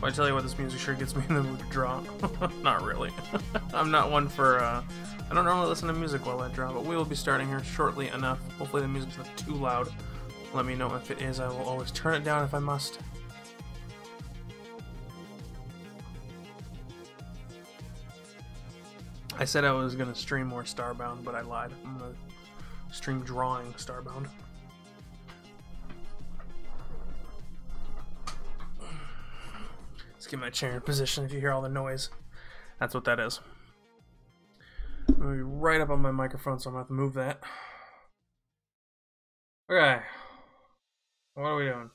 I tell you what, this music sure gets me in the mood to draw. Not really. I'm not one for, I don't normally listen to music while I draw, but we will be starting here shortly enough. Hopefully the music's not too loud. Let me know if it is. I will always turn it down if I must. I said I was going to stream more Starbound, but I lied. I'm going to stream drawing Starbound. Let's get my chair in position if you hear all the noise. That's what that is. I'm going to be right up on my microphone, so I'm going to have to move that. Okay. What are we doing?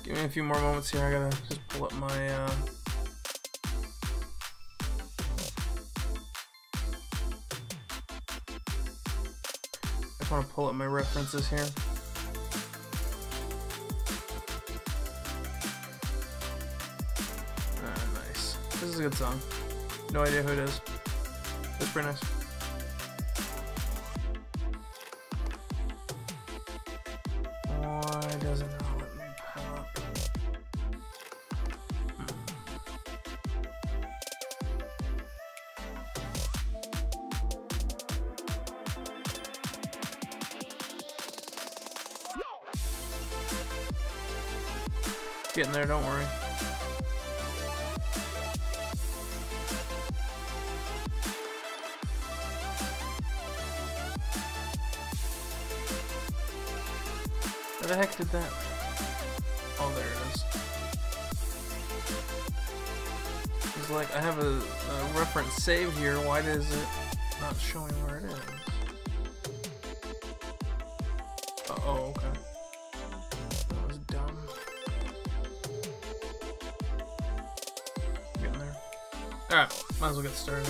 Give me a few more moments here. I gotta just pull up my I just want to pull up my references here. Nice. This is a good song. No idea who it is. It's pretty nice. Why does it not let me pull up? Getting there, don't worry. Where the heck did that? Oh, there it is. It's like, I have a reference saved here. Why is it not showing where it is? Oh, okay. That was dumb. Getting there. Alright, might as well get started.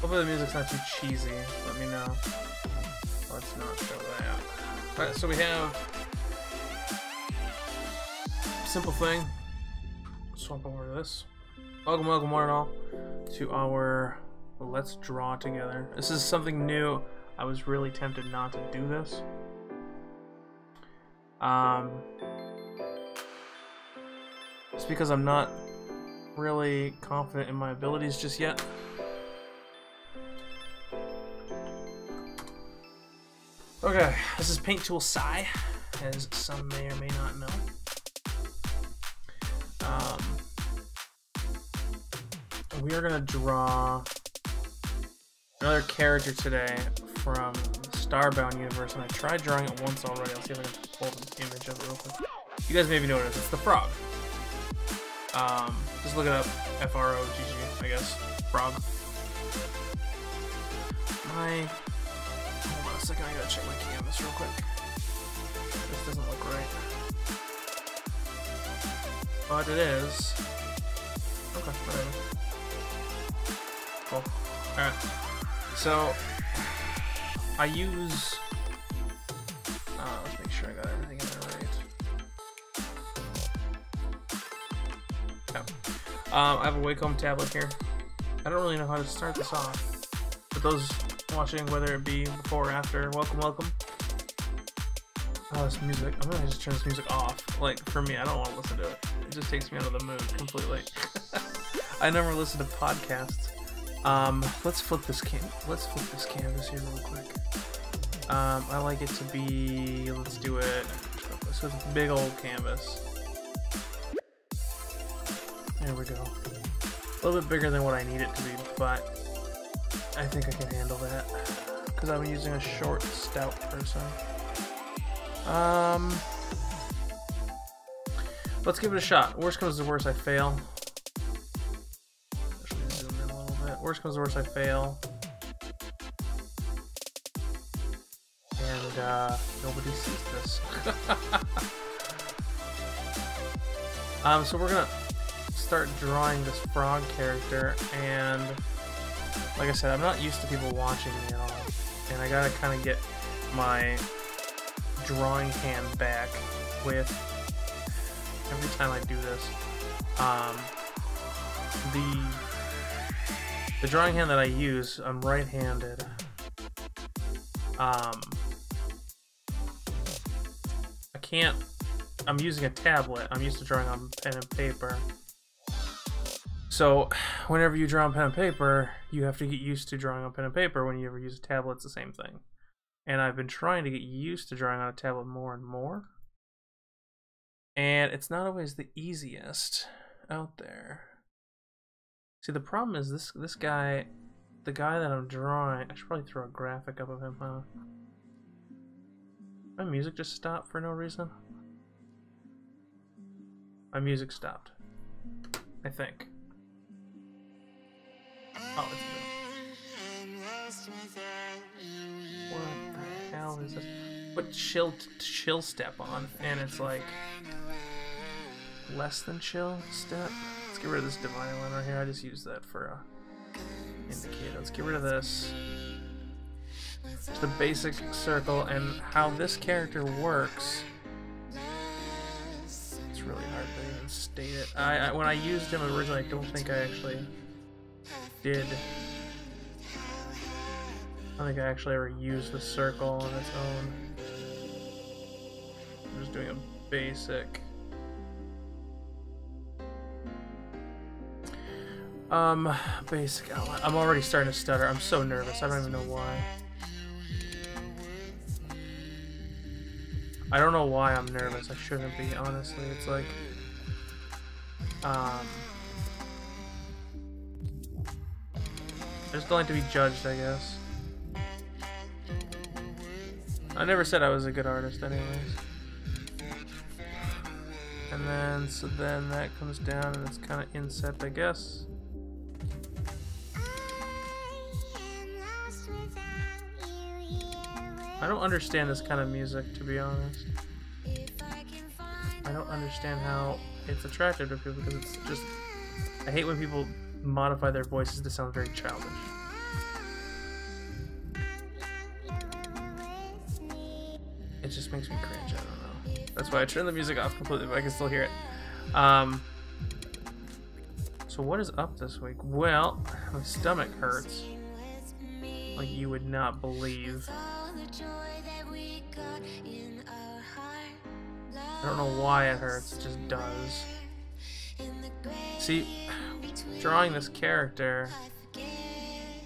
Hopefully the music's not too cheesy. Let me know. Let's not show that. Alright, so we have simple thing. Swap over to this. Welcome, welcome, one and all, to our Let's Draw Together. This is something new. I was really tempted not to do this. Just because I'm not really confident in my abilities just yet. Okay, this is Paint Tool Psi, as some may or may not know. We are gonna draw another character today from the Starbound universe, and I tried drawing it once already. I'll see if I can pull an image of it real quick. You guys maybe know what it is. It's the frog. Just look it up. F-R-O-G-G, I guess. Frog. Hold on a second, I gotta check my canvas real quick. This doesn't look right. But it is. Okay, whatever. Cool. Alright. So, I use... let's make sure I got everything in there right. Yeah. I have a Wacom tablet here. I don't really know how to start this off. But those watching, whether it be before or after, welcome, welcome. Oh, this music. I'm gonna just turn this music off. Like, for me, I don't want to listen to it. It just takes me out of the mood completely. I never listen to podcasts. Let's flip this canvas here real quick. I like it to be, let's do it. So it's a big old canvas. There we go. A little bit bigger than what I need it to be, but I think I can handle that. Because I'm using a short, stout person. Let's give it a shot. Worst comes to worst, I fail. Actually, zoom in a little bit. Worst comes to worst, I fail. And nobody sees this. So we're gonna start drawing this frog character, and like I said, I'm not used to people watching me at all, and I gotta kind of get my drawing hand back with every time I do this. The drawing hand that I use, I'm right-handed, I can't. I'm using a tablet. I'm used to drawing on pen and paper. So, whenever you draw on pen and paper, you have to get used to drawing on pen and paper. When you ever use a tablet, it's the same thing. And I've been trying to get used to drawing on a tablet more and more. And it's not always the easiest out there. See, the problem is this guy, the guy that I'm drawing, I should probably throw a graphic up of him, huh? My music just stopped for no reason. My music stopped. I think. Oh, it's good. What the hell is this? Put chill step on, and it's like less than chill step. Let's get rid of this dividing line right here. I just use that for a indicator. Let's get rid of this. Just a basic circle, and how this character works. It's really hard to even state it. When I used him originally, I don't think I actually did. I don't think I actually ever used the circle on its own. I'm just doing a basic. Basic outline. I'm already starting to stutter. I'm so nervous. I don't even know why. I don't know why I'm nervous. I shouldn't be, honestly. It's like, just going to be judged, I guess. I never said I was a good artist anyways. And then, so then that comes down and it's kind of inset, I guess. I don't understand this kind of music, to be honest. I don't understand how it's attractive to people, because it's just... I hate when people modify their voices to sound very childish. It just makes me cringe, I don't know. That's why I turned the music off completely, but I can still hear it. So what is up this week? Well, my stomach hurts. Like you would not believe. I don't know why it hurts, it just does. See, drawing this character,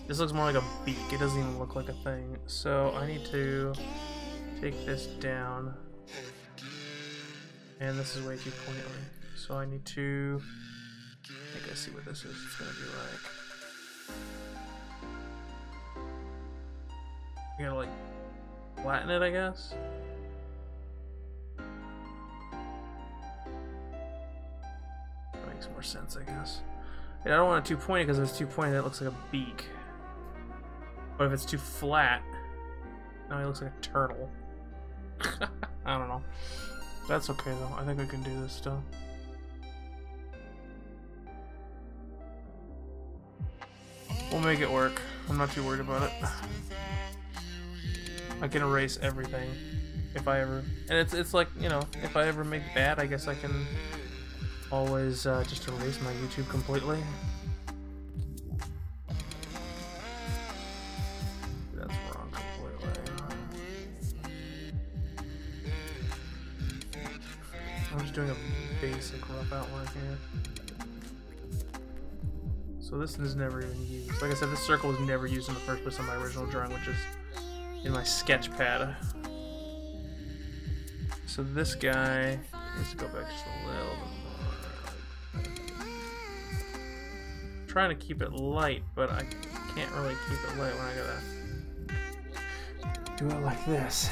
this looks more like a beak, it doesn't even look like a thing. So I need to take this down. And this is way too pointy. So I need to, I think I see what this is. It's gonna be like, you gotta like flatten it, I guess. That makes more sense, I guess. And I don't want it too pointy, because if it's too pointy, it looks like a beak. But if it's too flat, now it looks like a turtle. I don't know. That's okay though. I think we can do this still. We'll make it work. I'm not too worried about it. I can erase everything if I ever, and it's like, you know, if I ever make bad, I guess I can always just erase my YouTube completely. That's wrong completely. I'm just doing a basic rough outline here. So this is never even used. Like I said, this circle was never used in the first place on my original drawing, which is in my sketch pad. So this guy needs to go back just a little bit more. I'm trying to keep it light, but I can't really keep it light when I gotta do it like this.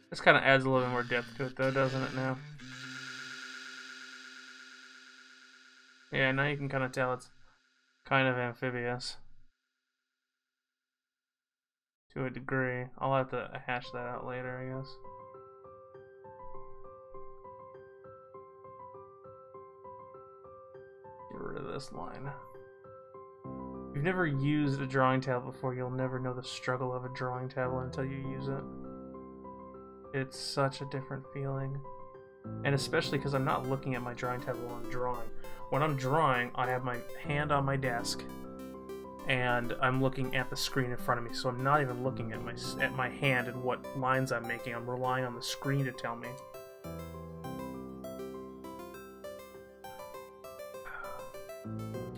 This kind of adds a little bit more depth to it though, doesn't it now? Yeah, now you can kind of tell it's kind of amphibious. To a degree. I'll have to hash that out later, I guess. Get rid of this line. If you've never used a drawing tablet before, you'll never know the struggle of a drawing tablet until you use it. it's such a different feeling. And especially because I'm not looking at my drawing tab while I'm drawing. When I'm drawing, I have my hand on my desk, and I'm looking at the screen in front of me, so I'm not even looking at my hand and what lines I'm making. I'm relying on the screen to tell me.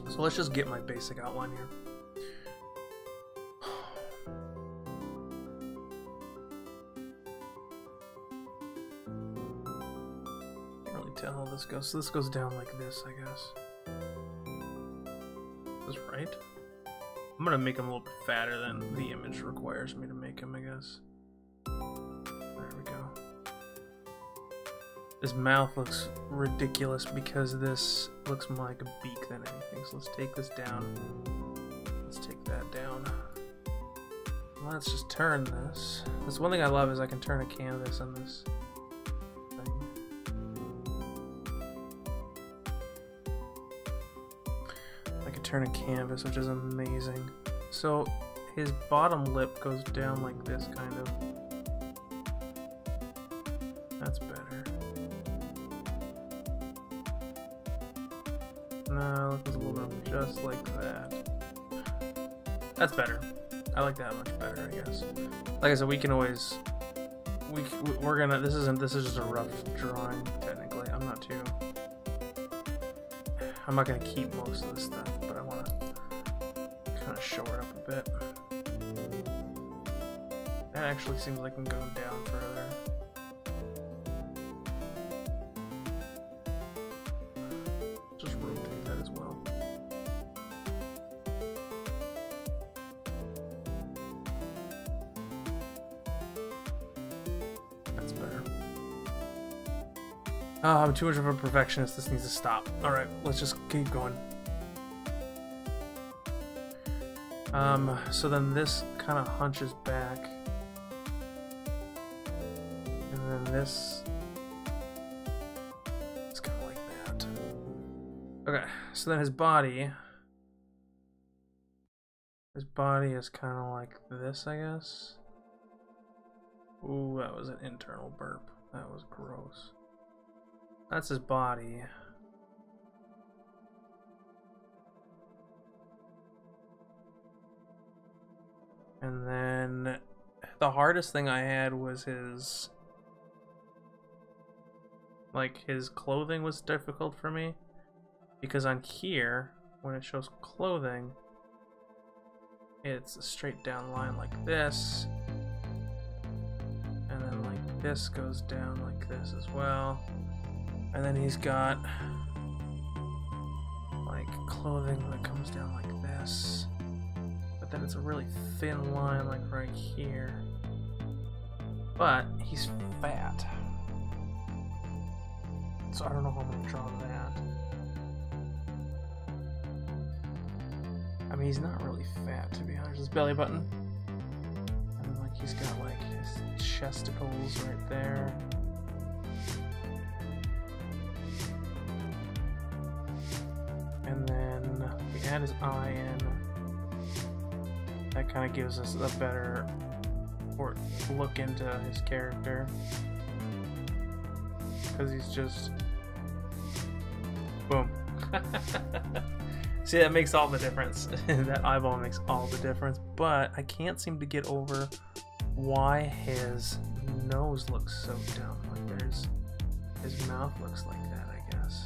So let's just get my basic outline here. Can't really tell how this goes. So this goes down like this, I guess. Is this right? I'm gonna make him a little bit fatter than the image requires me to make him, I guess. There we go. His mouth looks ridiculous because this looks more like a beak than anything. So let's take this down. Let's take that down. Let's just turn this. That's one thing I love is I can turn a canvas on this thing. I can turn a canvas, which is amazing. So his bottom lip goes down like this, kind of. That's better. No, it goes a little bit just like that. That's better. I like that much better, I guess. Like I said, we can always we're gonna this is just a rough drawing technically. I'm not gonna keep most of this stuff, but I wanna kinda shore it up a bit. That actually seems like I'm going down further. Just rotate that as well. That's better. Oh, I'm too much of a perfectionist. This needs to stop. Alright, let's just keep going. So then this kind of hunches back. And then this is kind of like that. Okay, so then his body is kind of like this, I guess. Ooh, that was an internal burp. That was gross. That's his body. And then the hardest thing I had was his clothing was difficult for me, because on here when it shows clothing it's a straight down line like this, and then like this goes down like this as well, and then he's got like clothing that comes down like this. But then it's a really thin line like right here. But he's fat. So I don't know how I'm gonna draw that. I mean, he's not really fat, to be honest. His belly button. And then, like, he's got like his chesticles right there. And then we add his eye in. That kind of gives us a better look into his character, because he's just boom. See, that makes all the difference. That eyeball makes all the difference. But I can't seem to get over why his nose looks so dumb. Like his mouth looks like that, I guess,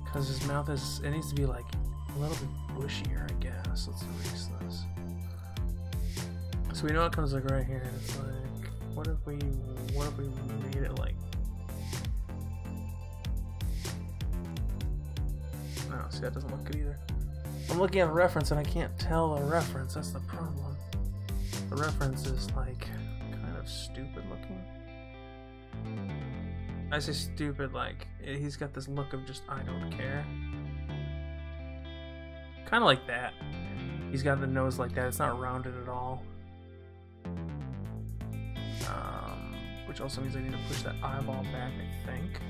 because his mouth it needs to be like a little bit bushier, I guess. Let's erase this. So we know it comes like right here. It's like, what if we made it like? No, see, that doesn't look good either. I'm looking at a reference and I can't tell a reference. That's the problem. The reference is like kind of stupid looking. I say stupid like he's got this look of just I don't care. Kind of like that. He's got the nose like that. It's not rounded at all. Which also means I need to push that eyeball back, I think.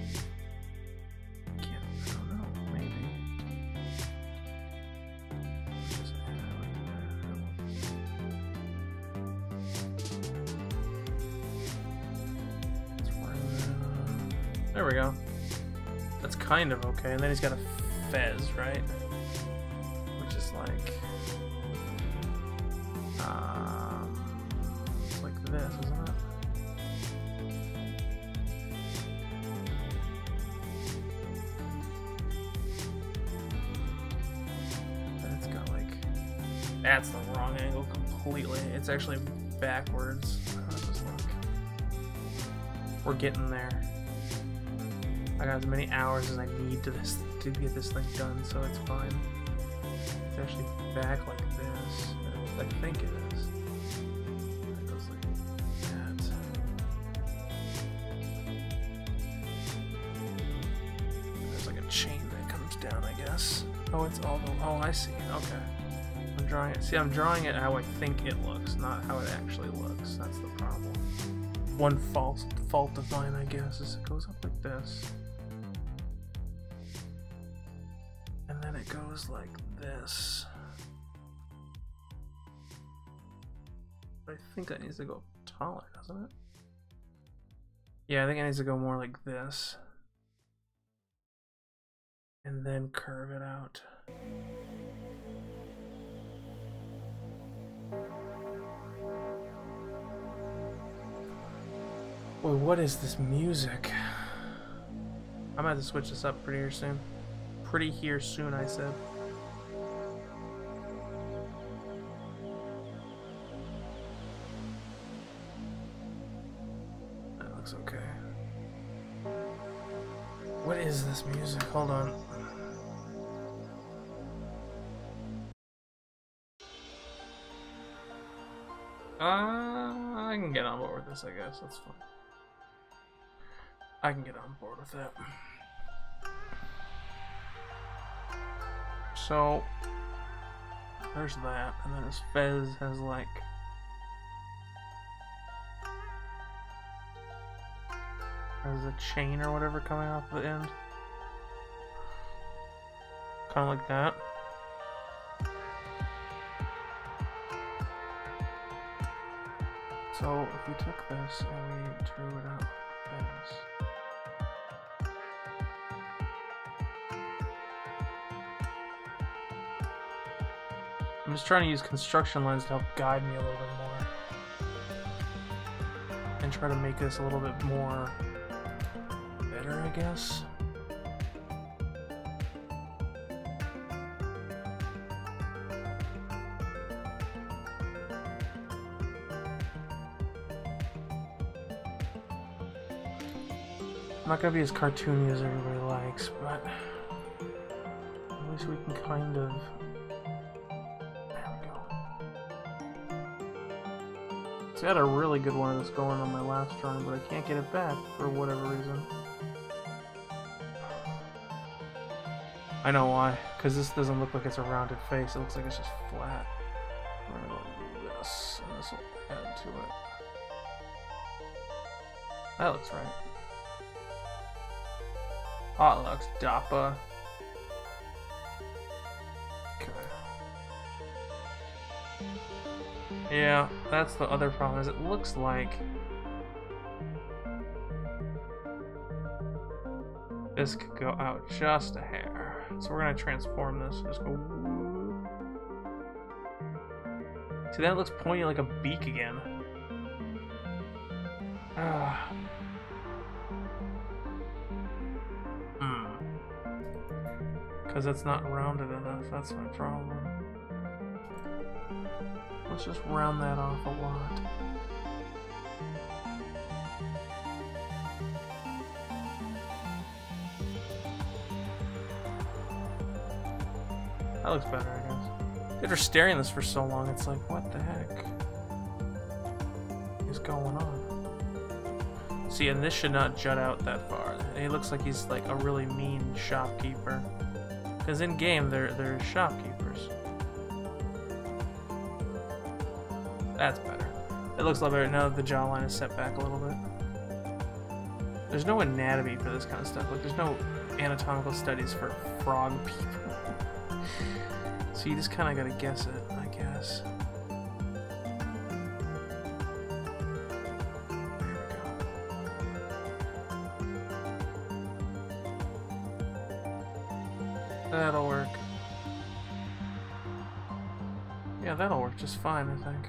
I don't know. Maybe. There we go. That's kind of okay. And then he's got a fez, right? Which is like... it's like this, isn't it? And it's got like... That's the wrong angle completely. It's actually backwards. How does this look? We're getting there. I got as many hours as I need to get this thing done, so it's fine. It's actually back like this. I think it is. It goes like that. There's like a chain that comes down, I guess. Oh, it's all the... Oh, I see. Okay. I'm drawing it. See, I'm drawing it how I think it looks, not how it actually looks. That's the problem. One fault of mine, I guess, is it goes up like this. And then it goes like this. But I think that needs to go taller, doesn't it? Yeah, I think it needs to go more like this. And then curve it out. Boy, what is this music? I'm gonna have to switch this up pretty soon. Pretty here soon, I said. That looks okay. What is this music? Hold on. I can get on board with this, I guess. That's fine. I can get on board with that. So, there's that, and then his fez has like... has a chain or whatever coming off the end. Kind of like that. So, if we took this and we drew it out like this... I'm just trying to use construction lines to help guide me a little bit more. And try to make this a little bit more better, I guess. I'm not gonna be as cartoony as everybody likes, but at least we can kind of... I had a really good one of this going on my last drawing, but I can't get it back for whatever reason. I know why, because this doesn't look like it's a rounded face, it looks like it's just flat. We're gonna go do this, and this will add to it. That looks right. Oh, it looks dappa. Yeah, that's the other problem, is it looks like this could go out just a hair. So we're gonna transform this. Just go whoop. See, that looks pointy like a beak again. Because it's not rounded enough, that's my problem. Let's just round that off a lot. That looks better, I guess. After staring at this for so long, it's like, what the heck is going on? See, and this should not jut out that far. He looks like he's like a really mean shopkeeper. Because in game, they're shopkeepers. That's better. It looks a lot better now that the jawline is set back a little bit. There's no anatomy for this kind of stuff. Like, there's no anatomical studies for frog people. So you just kind of gotta guess it, I guess. There we go. That'll work. Yeah, that'll work just fine, I think.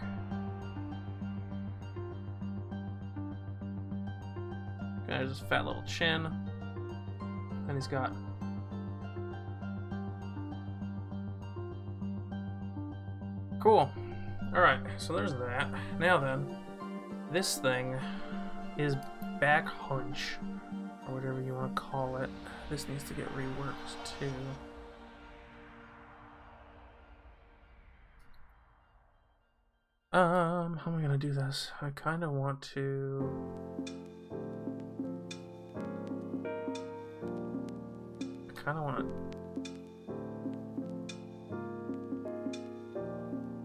Okay, there's his fat little chin. And he's got... Cool. Alright, so there's that. Now then, this thing is back hunch, or whatever you want to call it. This needs to get reworked too. How am I gonna do this? I kind of want to... I kind of want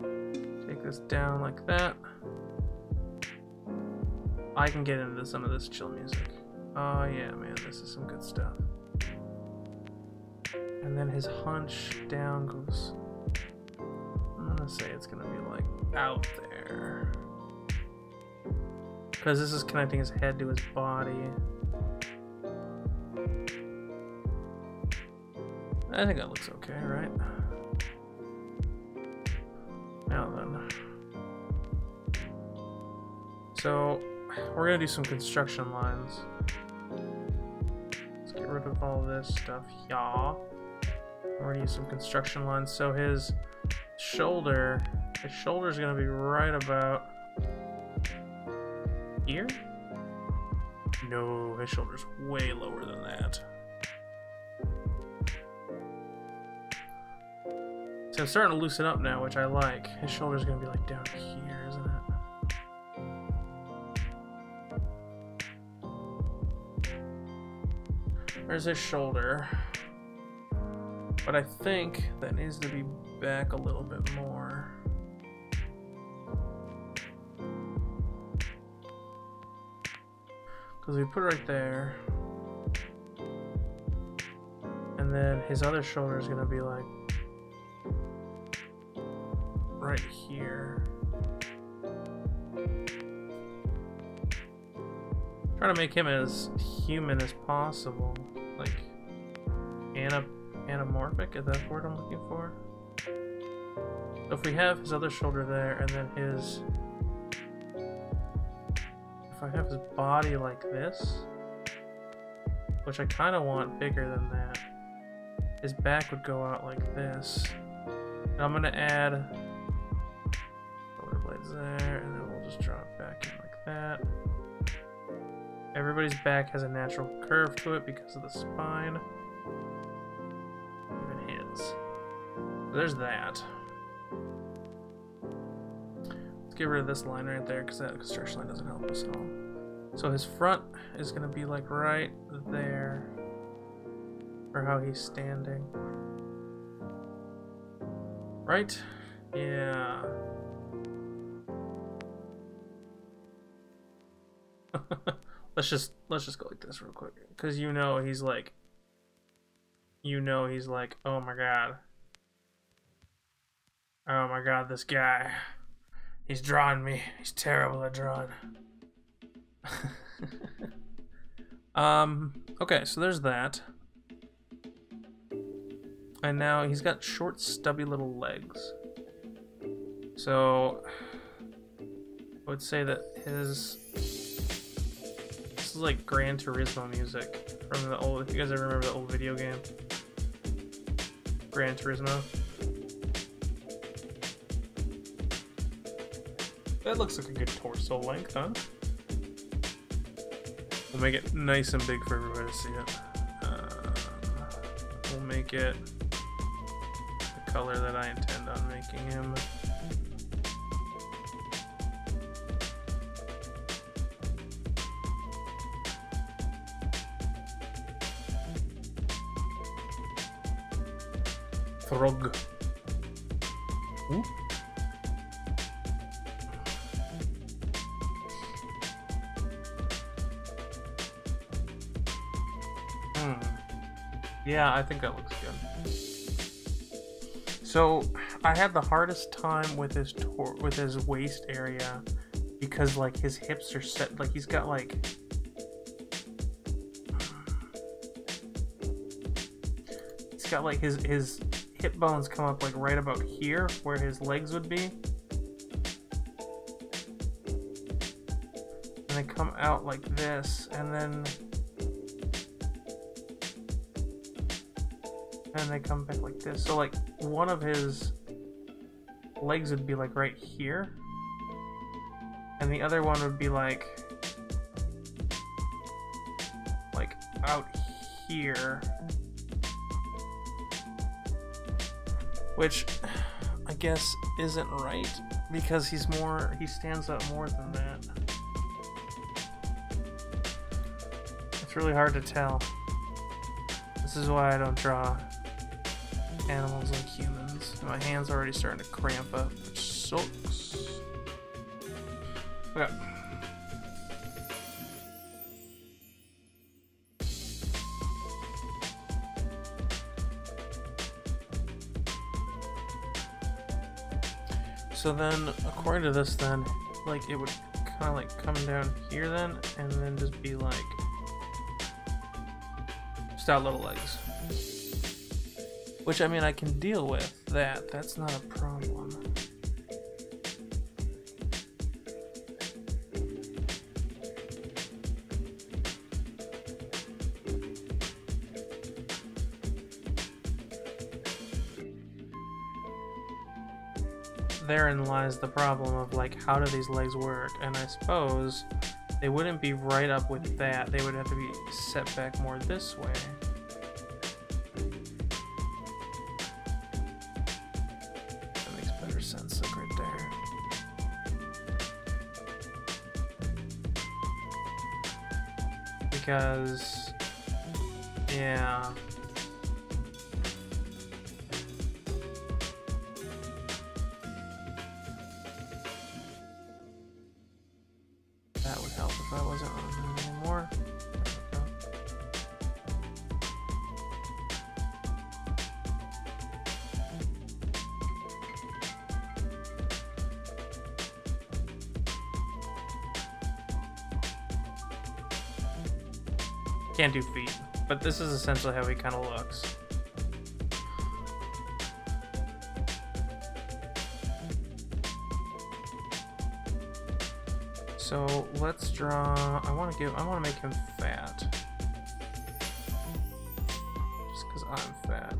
to take this down like that. I can get into some of this chill music. Oh yeah, man, this is some good stuff. And then his hunch down goes... I'm gonna say it's gonna be like out there. Because this is connecting his head to his body. I think that looks okay, right? Now then. So, we're gonna do some construction lines. Let's get rid of all this stuff, y'all. We're gonna use some construction lines. So his shoulder's gonna be right about here? No, his shoulder's way lower than that. So I'm starting to loosen up now, which I like. His shoulder's gonna be like down here, isn't it? There's his shoulder. But I think that needs to be back a little bit more. Because we put it right there. And then his other shoulder is going to be like right here. Trying to make him as human as possible. Like anamorphic, is that the word I'm looking for? So if we have his other shoulder there, and then his... If I have his body like this, which I kind of want bigger than that, his back would go out like this. And I'm going to add shoulder blades there, and then we'll just draw it back in like that. Everybody's back has a natural curve to it because of the spine. Even his. So there's that. Let's get rid of this line right there because that construction line doesn't help us at all. So his front is going to be like right there for how he's standing. Right? Yeah. Let's just go like this real quick, because he's like, oh my god, this guy, he's drawing me. He's terrible at drawing. Okay, so there's that. And now he's got short, stubby little legs. So I would say that this is like Gran Turismo music from the old, if you guys ever remember the old video game, Gran Turismo. That looks like a good torso length, huh? We'll make it nice and big for everybody to see it. We'll make it the color that I intend on making him. Throg. Ooh. Yeah, I think that looks good. So I had the hardest time with his waist area because like his hips are set, like he's got like got like his hip bones come up like right about here where his legs would be. And they come out like this, and then they come back like this. So like one of his legs would be like right here, and the other one would be like out here, which I guess isn't right because he stands out more than that. It's really hard to tell. This is why I don't draw animals like humans. My hand's already starting to cramp up, which sucks. Okay. So then, according to this then, like it would kind of like come down here then, and then just be like, just out little legs. Which, I mean, I can deal with that. That's not a problem. Therein lies the problem of like, how do these legs work? And I suppose they wouldn't be right up with that. They would have to be set back more this way. That makes better sense, like right there. Because, yeah. That would help if I wasn't running anymore. Can't do feet, but this is essentially how he kind of looks. So let's draw. I want to make him fat, just because I'm fat.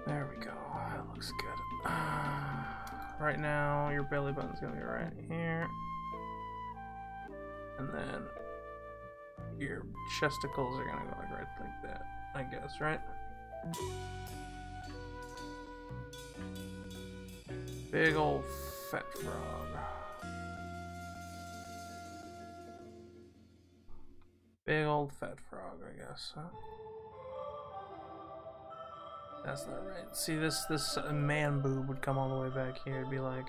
There we go. That looks good. Right now, your belly button's gonna be right here, and then your chesticles are gonna go like right like that, I guess, right? Big old fat frog. Big old fat frog, I guess, huh? That's not right. See, this man boob would come all the way back here. It'd be like,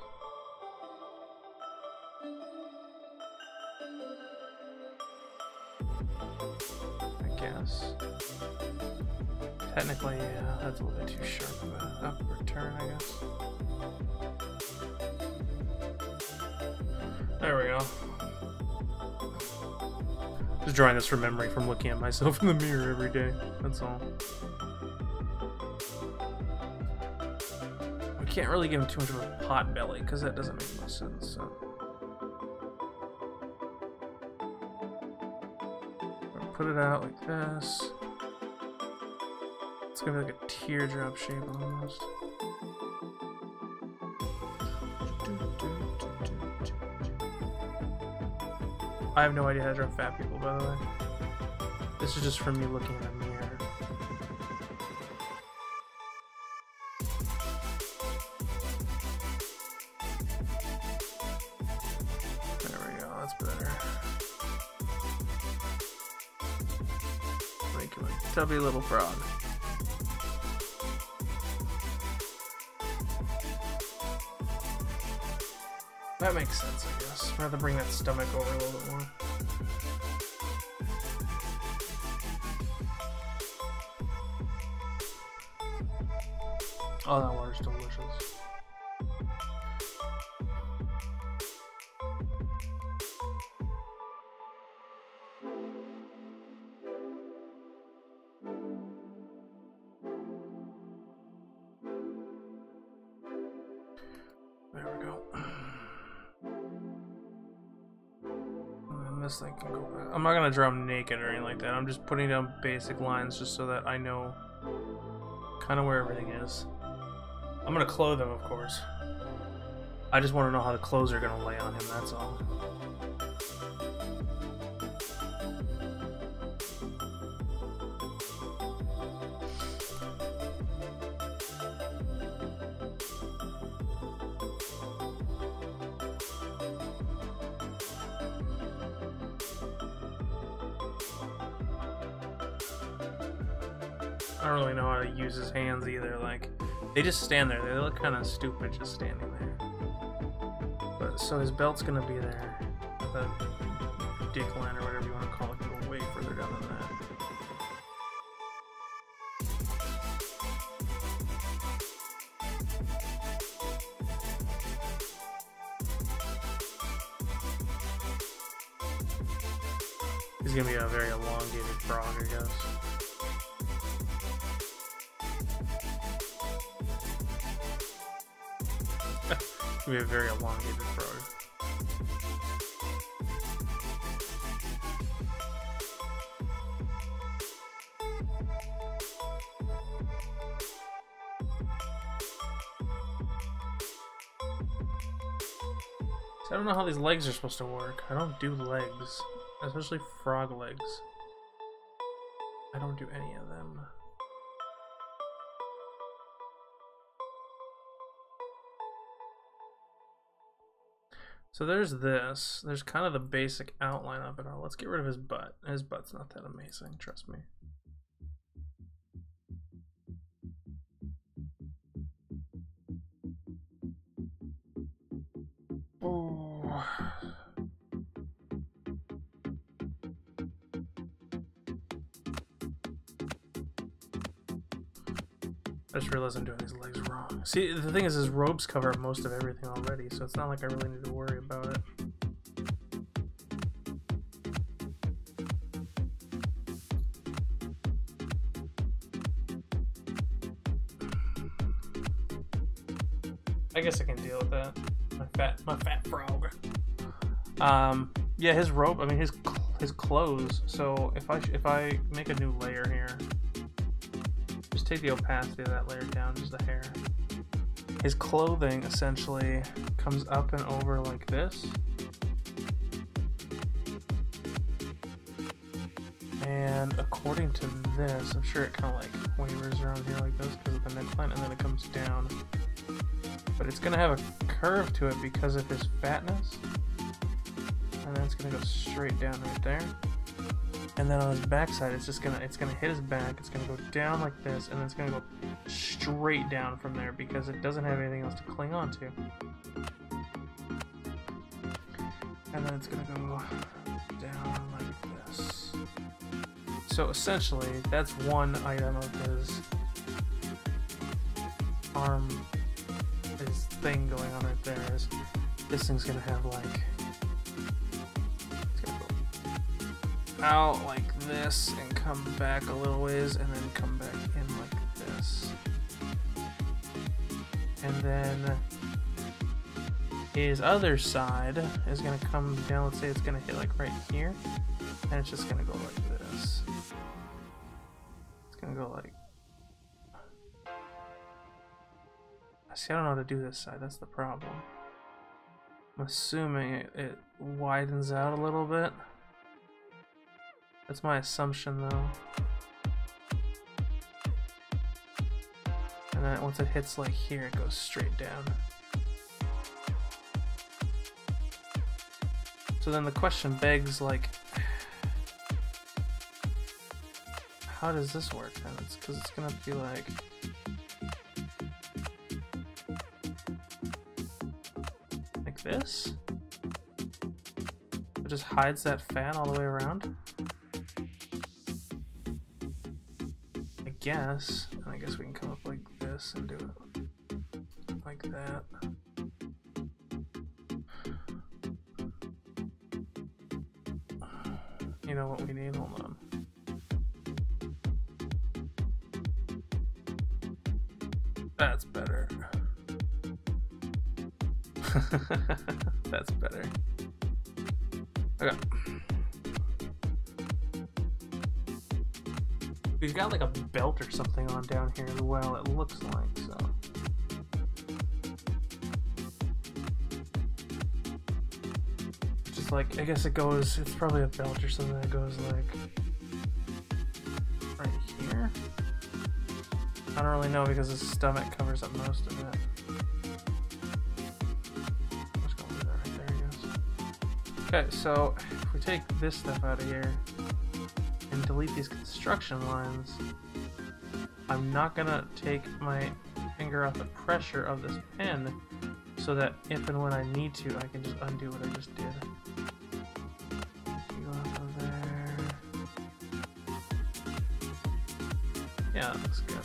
I guess. Technically, yeah, that's a little bit too sharp of an upward turn, I guess. There we go. Just drawing this from memory from looking at myself in the mirror every day. That's all. Can't really give him too much of a pot belly because that doesn't make much sense. So put it out like this. It's gonna be like a teardrop shape almost. I have no idea how to draw fat people, by the way. This is just from me looking in the mirror. That's better. Make him a tubby little frog. That makes sense, I guess. I'd rather bring that stomach over a little bit more. Oh, that water's delicious. There we go. And then this thing can go back. I'm not gonna draw him naked or anything like that. I'm just putting down basic lines just so that I know kind of where everything is. I'm gonna clothe him, of course. I just want to know how the clothes are gonna lay on him, that's all. I don't really know how to use his hands either. Like, they just stand there. They look kind of stupid just standing there. But so his belt's gonna be there. The dick line or whatever you want to call it can go way further down than that. He's gonna be a very elongated frog, I guess. It's gonna be a very elongated frog. I don't know how these legs are supposed to work. I don't do legs, especially frog legs. I don't do any of them. So there's this. There's kind of the basic outline of it all. Let's get rid of his butt. His butt's not that amazing, trust me. Oh. I just realized I'm doing these legs wrong. See, the thing is, his robes cover most of everything already, so it's not like I really need to worry about it. I guess I can deal with that. My fat frog. Yeah, his robe. I mean, his clothes. So if I make a new layer here. Just take the opacity of that layer down, just a hair. His clothing essentially comes up and over like this. And according to this, I'm sure it kind of like wavers around here like this because of the neckline, and then it comes down. But it's going to have a curve to it because of his fatness. And then it's going to go straight down right there. And then on his backside, it's gonna hit his back. It's gonna go down like this, and then it's gonna go straight down from there because it doesn't have anything else to cling on to. And then it's gonna go down like this. So essentially, that's one item of his arm, his thing going on right there. Is this thing's gonna have like. Out like this and come back a little ways and then come back in like this. And then his other side is going to come down. Let's say it's going to hit like right here, and it's just going to go like this. It's going to go like. See, I don't know how to do this side. That's the problem. I'm assuming it widens out a little bit. That's my assumption, though. And then once it hits like here, it goes straight down. So then the question begs, like, how does this work then? It's because it's gonna be like this. It just hides that fat all the way around. I guess we can come up like this and do it. like that. You know what we need? Hold on. That's better. That's better. Okay. We've got like a belt or something on down here as well, it looks like, so. Just like, I guess it goes, it's probably a belt or something that goes like right here. I don't really know because his stomach covers up most of it. Let's go over there, right there he goes. Okay, so if we take this stuff out of here and delete these construction lines, I'm not gonna take my finger off the pressure of this pen so that if and when I need to, I can just undo what I just did. Go off of there. Yeah, that looks good.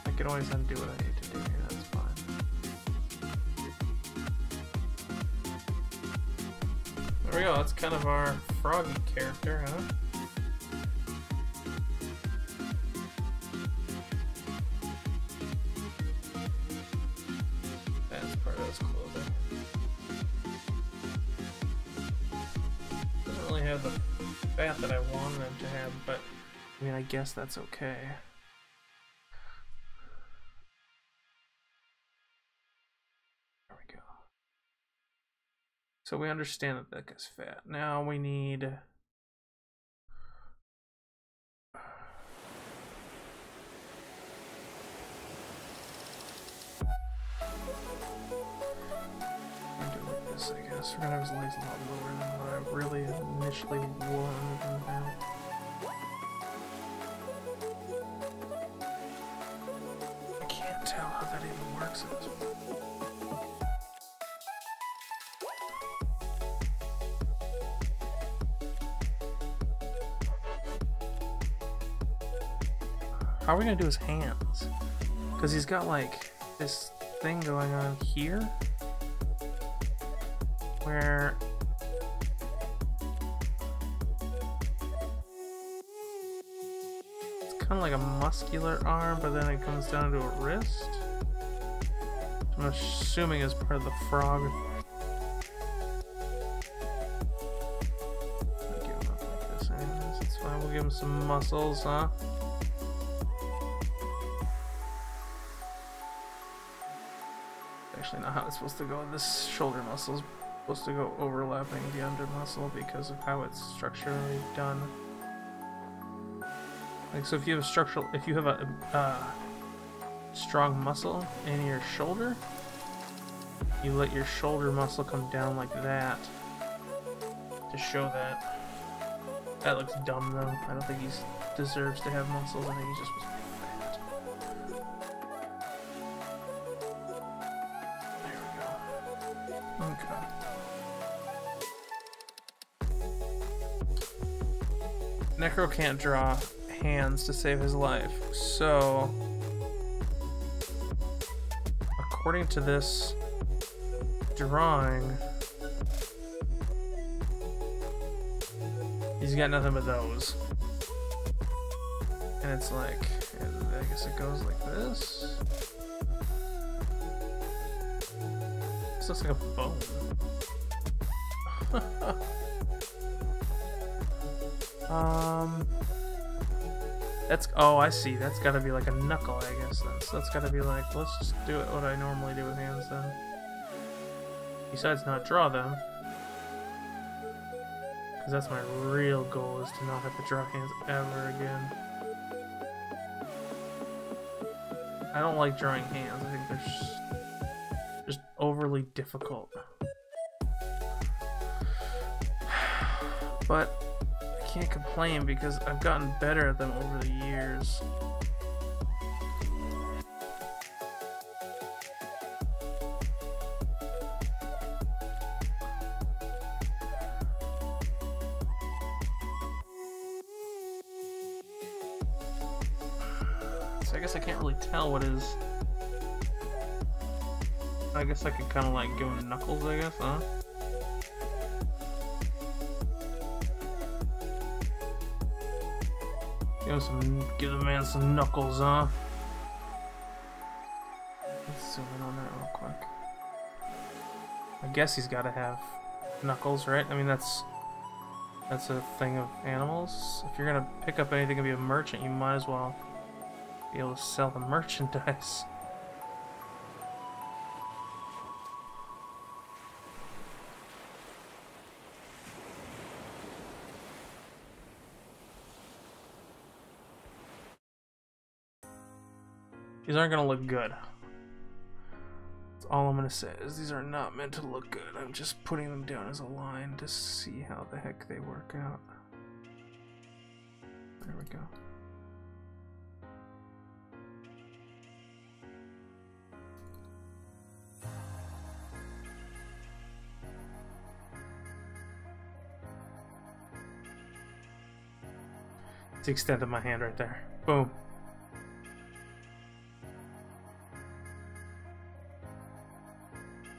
I can always undo what I need to do here, that's fine. There we go, that's kind of our froggy character, huh? That's part of his clothing. Doesn't really have the fat that I wanted him to have, but I mean, I guess that's okay. So we understand that that guy's fat. Now we need... this, I guess. We're gonna have his legs a lot lower than what I really initially wanted them to have. I can't tell how that even works at this point. How are we gonna do his hands? Because he's got like this thing going on here where it's kind of like a muscular arm, but then it comes down to a wrist. I'm assuming as part of the frog. I'll give him up like this anyways. It's fine. We'll give him some muscles, huh? Actually not how it's supposed to go. This shoulder muscle is supposed to go overlapping the under muscle because of how it's structurally done. Like, so if you have a strong muscle in your shoulder, you let your shoulder muscle come down like that to show that. That looks dumb though. I don't think he deserves to have muscles. I think he's just supposed to be fat. Okay. Necro can't draw hands to save his life, so according to this drawing, he's got nothing but those. And it's like, I guess it goes like this. This looks like a bone. That's, oh, I see. That's gotta be like a knuckle, I guess then. So that's gotta be like, let's just do it what I normally do with hands then. Besides not draw them. Because that's my real goal, is to not have to draw hands ever again. I don't like drawing hands. I think they're just overly difficult. But I can't complain because I've gotten better at them over the years. So I guess I can't really tell what his I guess I could kind of like give him knuckles, I guess, huh? Give the man some knuckles, huh? Let's zoom in on that real quick. I guess he's got to have knuckles, right? I mean, that's a thing of animals. If you're gonna pick up anything and be a merchant, you might as well be able to sell the merchandise. These aren't gonna look good. That's all I'm gonna say is these are not meant to look good. I'm just putting them down as a line to see how the heck they work out. There we go. It's the extent of my hand right there. Boom.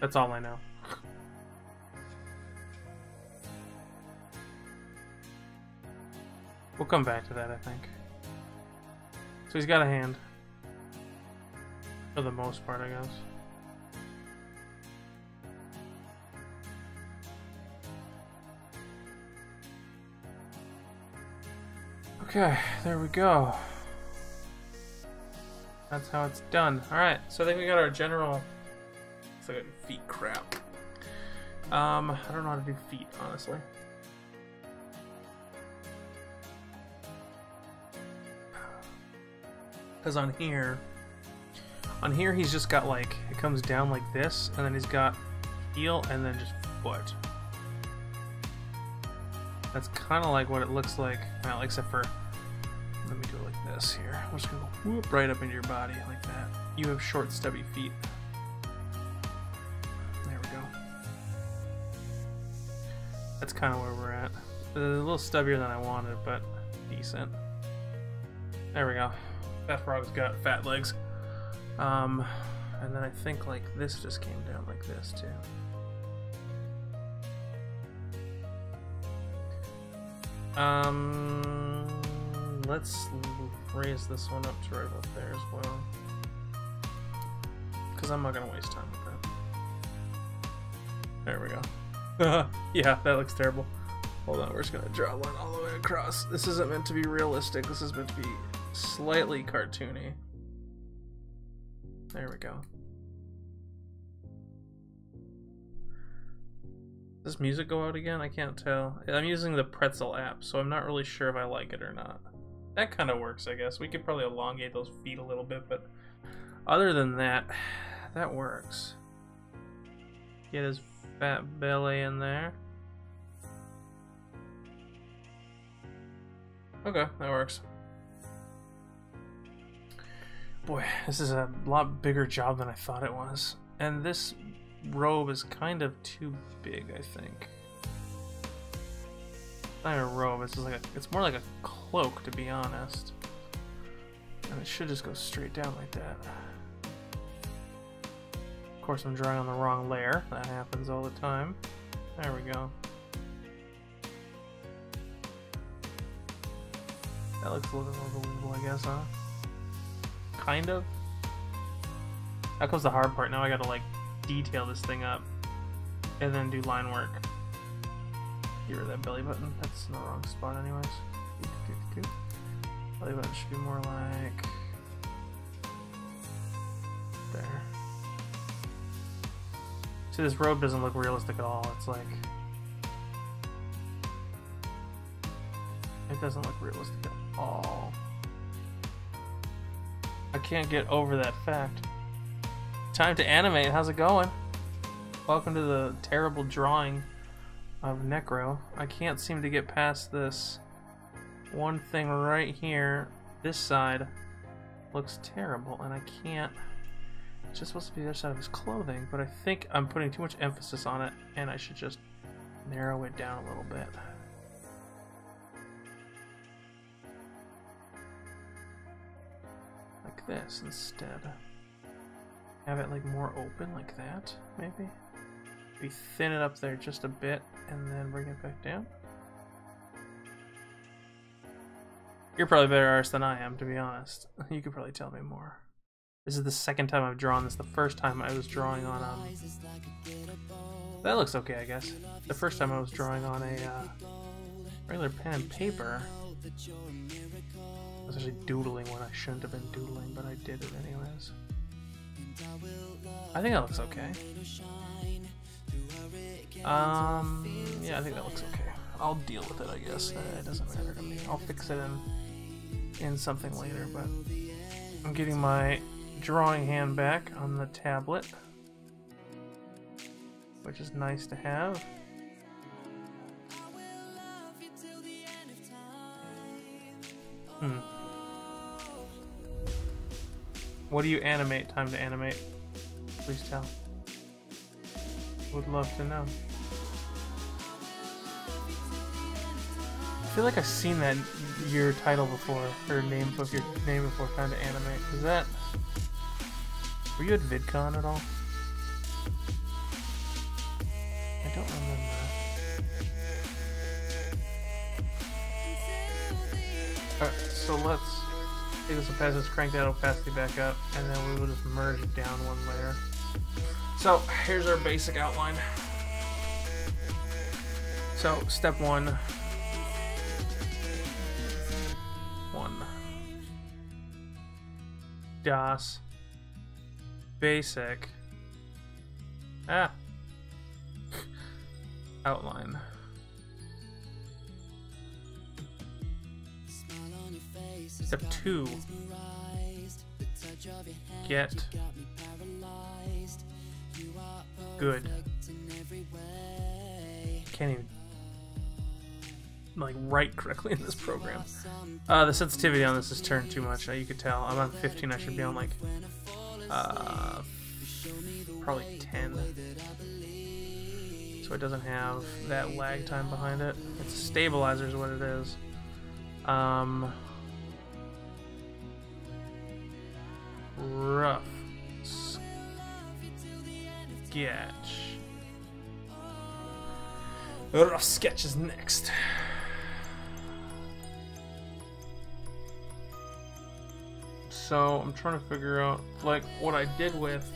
That's all I know. We'll come back to that, I think. So he's got a hand. For the most part, I guess. Okay, there we go. That's how it's done. Alright, so I think we got our general... It's like a feet crap. I don't know how to do feet, honestly. Because on here he's just got like, it comes down like this, and then he's got heel and then just foot. That's kind of like what it looks like, well, except for, let me do it like this here. I'm just gonna go whoop right up into your body like that. You have short, stubby feet. There we go. That's kind of where we're at. A little stubbier than I wanted, but decent. There we go. That frog's got fat legs. And then I think like this just came down like this too. Let's raise this one up to right about there as well. Because I'm not going to waste time with that. There we go. Yeah, that looks terrible. Hold on, we're just going to draw one all the way across. This isn't meant to be realistic. This is meant to be slightly cartoony. There we go. Does music go out again? I can't tell. I'm using the Pretzel app, so I'm not really sure if I like it or not. That kind of works, I guess. We could probably elongate those feet a little bit, but other than that, that works. Get his fat belly in there. Okay, that works. Boy, this is a lot bigger job than I thought it was. And this robe is kind of too big, I think. It's not a robe, it's just like it's more like a cloak, to be honest. And it should just go straight down like that. Of course, I'm drawing on the wrong layer. That happens all the time. There we go. That looks a little more believable, I guess, huh? Kind of. That comes the hard part. Now I gotta like detail this thing up and then do line work. Get rid of that belly button. That's in the wrong spot anyways. Belly button should be more like there. See, this robe doesn't look realistic at all. It's like it doesn't look realistic at all. I can't get over that fact. Time to animate. How's it going? Welcome to the terrible drawing of Necro. I can't seem to get past this one thing right here. This side looks terrible, and I can't. It's just supposed to be the other side of his clothing, but I think I'm putting too much emphasis on it, and I should just narrow it down a little bit. Like this instead. Have it like more open like that, maybe? We thin it up there just a bit and then bring it back down. You're probably a better artist than I am, to be honest. You could probably tell me more. This is the second time I've drawn this. The first time I was drawing on that looks okay, I guess. The first time I was drawing on a regular pen and paper. I was actually doodling when I shouldn't have been doodling, but I did it anyways. I think that looks okay. Yeah, I think that looks okay. I'll deal with it, I guess. It doesn't matter to me. I'll fix it in something later, but I'm getting my drawing hand back on the tablet, which is nice to have. What do you animate? Time to animate. Please tell. Would love to know. I feel like I've seen that your title before, or name of your name before. Time to animate. Is that? Were you at VidCon at all? I don't remember. Alright, so let's take this opacity, crank that opacity back up, and then we will just merge it down one layer. So here's our basic outline. So step one. DOS. Basic. Outline. Step 2. Get good. Can't even like write correctly in this program. The sensitivity on this is turned too much. You could tell. I'm on 15. I should be on like probably 10. So it doesn't have that lag time behind it. It's a stabilizer is what it is. Rough sketch. Rough sketch is next. So I'm trying to figure out like what I did with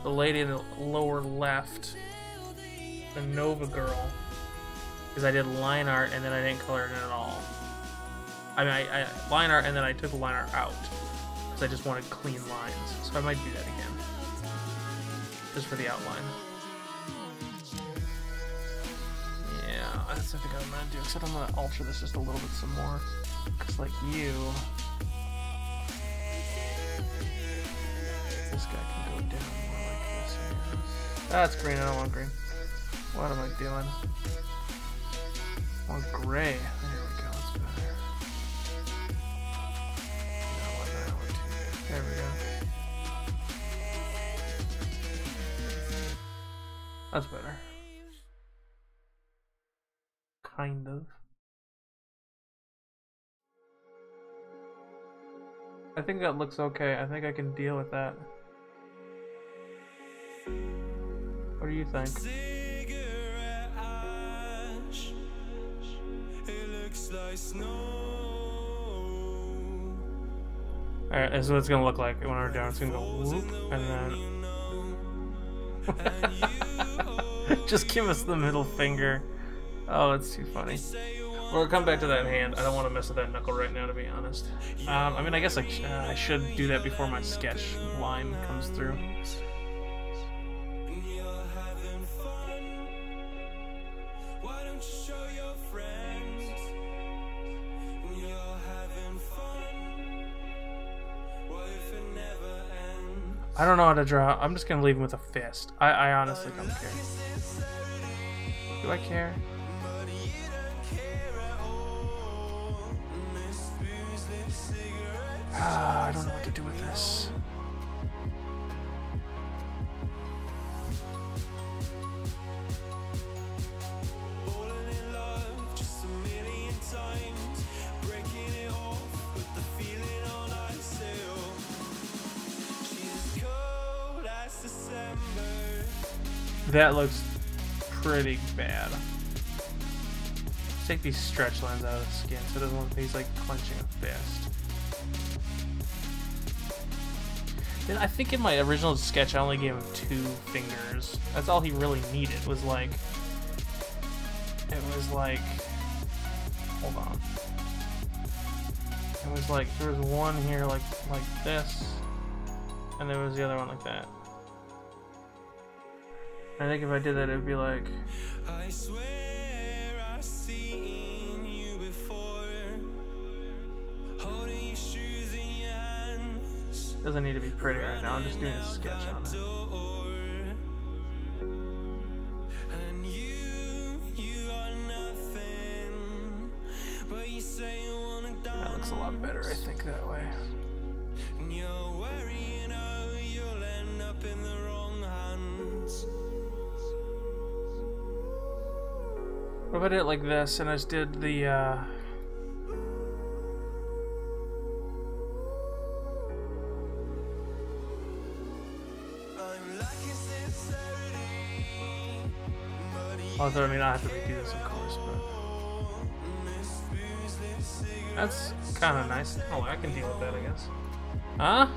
the lady in the lower left, the Nova girl, because I did line art and then I didn't color it in at all. I mean, I line art and then I took the line art out because I just wanted clean lines. So I might do that again, just for the outline. Yeah, that's what I think I'm gonna do. Except I'm gonna alter this just a little bit some more, because like you. This guy can go down more like this here. That's green, I don't want green. What am I doing? I want gray. There we go, that's better. There we go. That's better. Kind of. I think that looks okay. I think I can deal with that. What do you think? Alright, this is what it's gonna look like when we're done. It's gonna go whoop, and then just give us the middle finger. Oh, it's too funny. We'll come back to that hand. I don't want to mess with that knuckle right now, to be honest. I mean, I guess I should do that before my sketch line comes through. I don't know how to draw. I'm just gonna leave him with a fist. I honestly don't care. Do I care? I don't know what to do with this. That looks pretty bad. Take these stretch lines out of the skin so it doesn't look like he's like clenching a fist. Then I think in my original sketch I only gave him 2 fingers. That's all he really needed was like... It was like... Hold on. It was like, there was one here like this. And there was the other one like that. I think if I did that it would be like... I swear I've seen you before. Holding your shoes in your hands. Doesn't need to be pretty right now, I'm just doing a sketch on it. And you are nothing, but you say you wanna die. That looks a lot better, I think, that way. And you're worrying how you'll end up in the wrong hands. What if I did it like this and I just did the although I mean I have to redo this of course, but that's kind of nice. Oh, I can deal with that, I guess. Huh?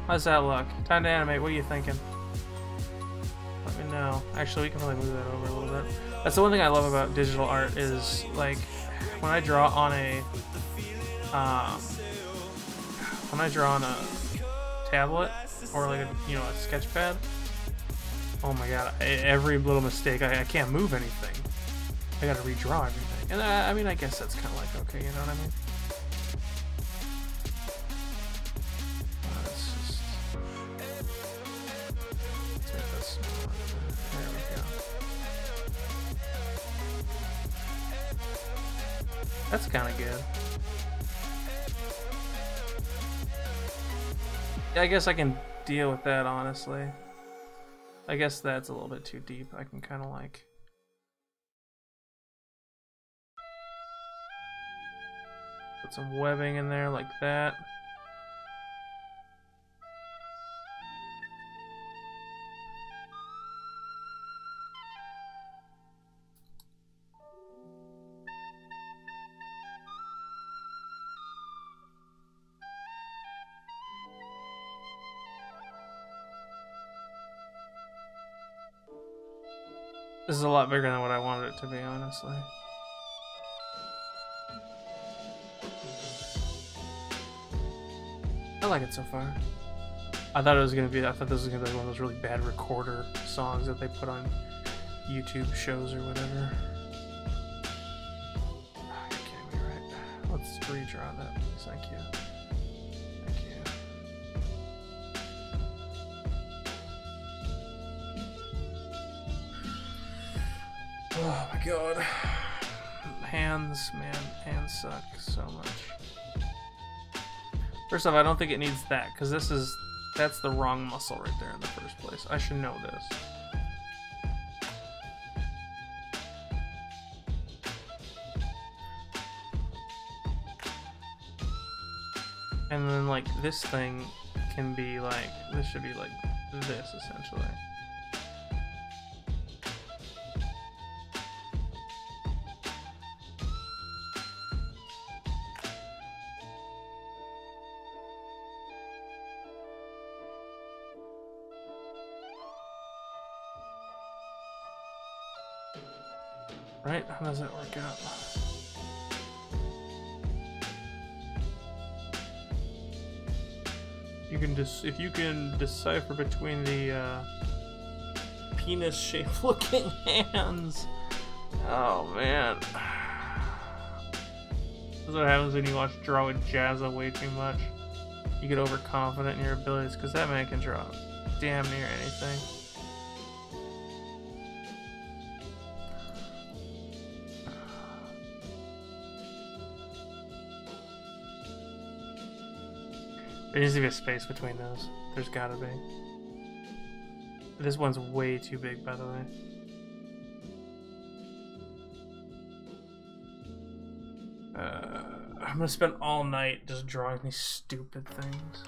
How's that look? Time to animate. What are you thinking? Let me know. Actually, we can probably move that over a little bit. That's the one thing I love about digital art is like when I draw on a tablet or like a a sketch pad. Oh my god! Every little mistake, I can't move anything. I got to redraw everything, and I mean I guess that's kind of like okay, you know what I mean? That's kind of good. Yeah, I guess I can deal with that, honestly. I guess that's a little bit too deep. I can kind of like... put some webbing in there like that. This is a lot bigger than what I wanted it to be, honestly. I like it so far. I thought this was gonna be one of those really bad recorder songs that they put on YouTube shows or whatever. I can't be right. Let's redraw that, please. Thank you. Thank you. Oh my god. Hands, man. Hands suck so much. First off, I don't think it needs that, because that's the wrong muscle right there in the first place. I should know this. And then like this thing can be like, this should be like this essentially. Right? How does that work out? You can if you can decipher between the penis-shaped looking hands. Oh man. This is what happens when you watch Draw with Jazza way too much. You get overconfident in your abilities, because that man can draw damn near anything. There needs to be a space between those. There's gotta be. This one's way too big, by the way. I'm gonna spend all night just drawing these stupid things.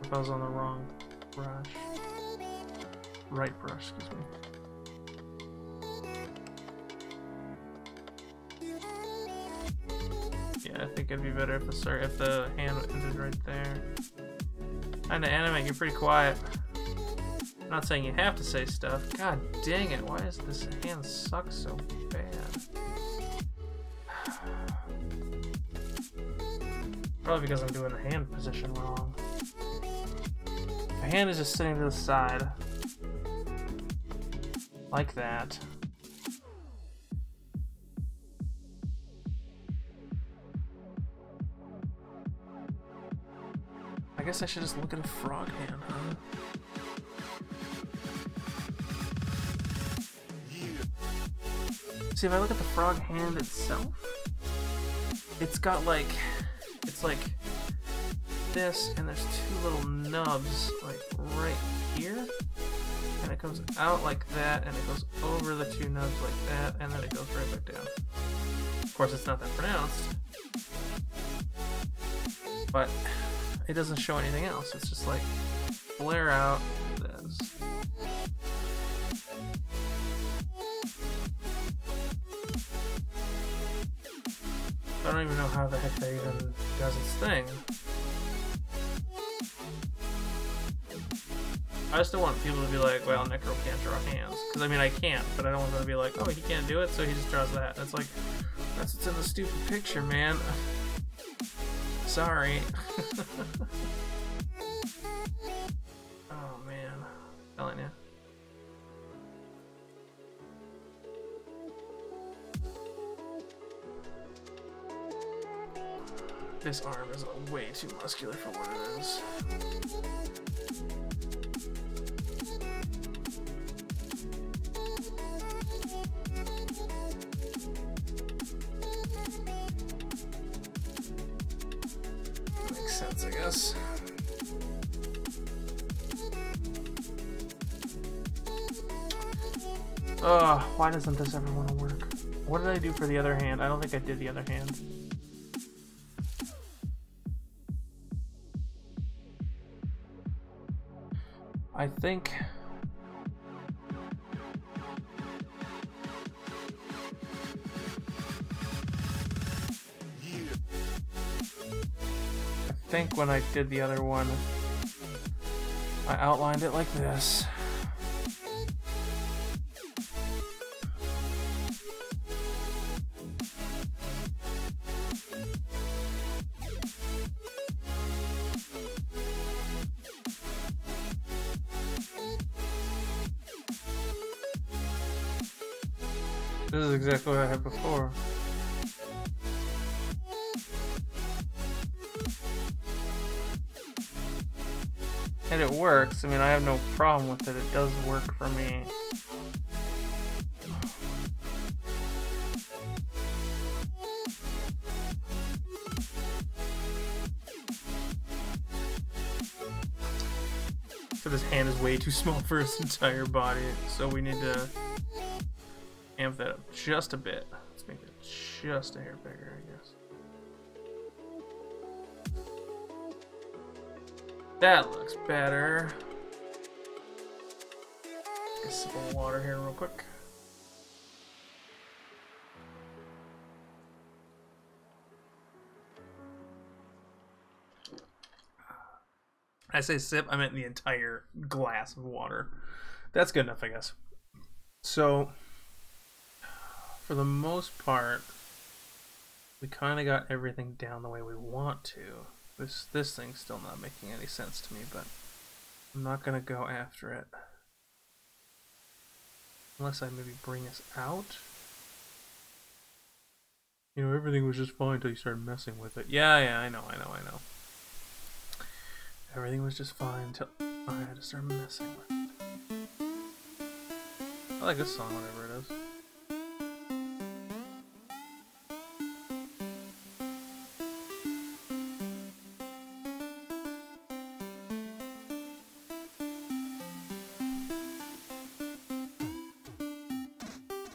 If I was on the wrong brush. right brush, excuse me. Yeah, I think it'd be better if the hand ended right there. Trying to animate, you're pretty quiet. I'm not saying you have to say stuff. God dang it, why does this hand suck so bad? Probably because I'm doing the hand position wrong. The hand is just sitting to the side. Like that. I guess I should just look at a frog hand, huh? See, if I look at the frog hand itself, it's got like, it's like this, and there's two little nubs, like right here, and it comes out like that, and it goes over the two nubs like that, and then it goes right back down. Of course, it's not that pronounced, but it doesn't show anything else. It's just like flare out this. I don't even know how the heck that even does its thing. I just don't want people to be like, well, Necro can't draw hands. Because, I mean, I can't, but I don't want them to be like, oh, he can't do it, so he just draws that. And it's like, that's what's in the stupid picture, man. Sorry. Oh, man. I'm telling you. This arm is way too muscular for what it is. Makes sense, I guess. Ugh, why doesn't this ever want to work? What did I do for the other hand? I don't think I did the other hand. I think when I did the other one, I outlined it like this. This is exactly what I had before. And it works. I mean, I have no problem with it. It does work for me. So this hand is way too small for its entire body, so we need to amp that up just a bit. Let's make it just a hair bigger, I guess. That looks better. Get a sip of water here real quick. I say sip, I meant the entire glass of water. That's good enough, I guess. So, for the most part, we kind of got everything down the way we want to. This thing's still not making any sense to me, but I'm not going to go after it. Unless I maybe bring us out. You know, everything was just fine until you started messing with it. Yeah, I know. Everything was just fine until I had to start messing with it. I like this song, whatever it is.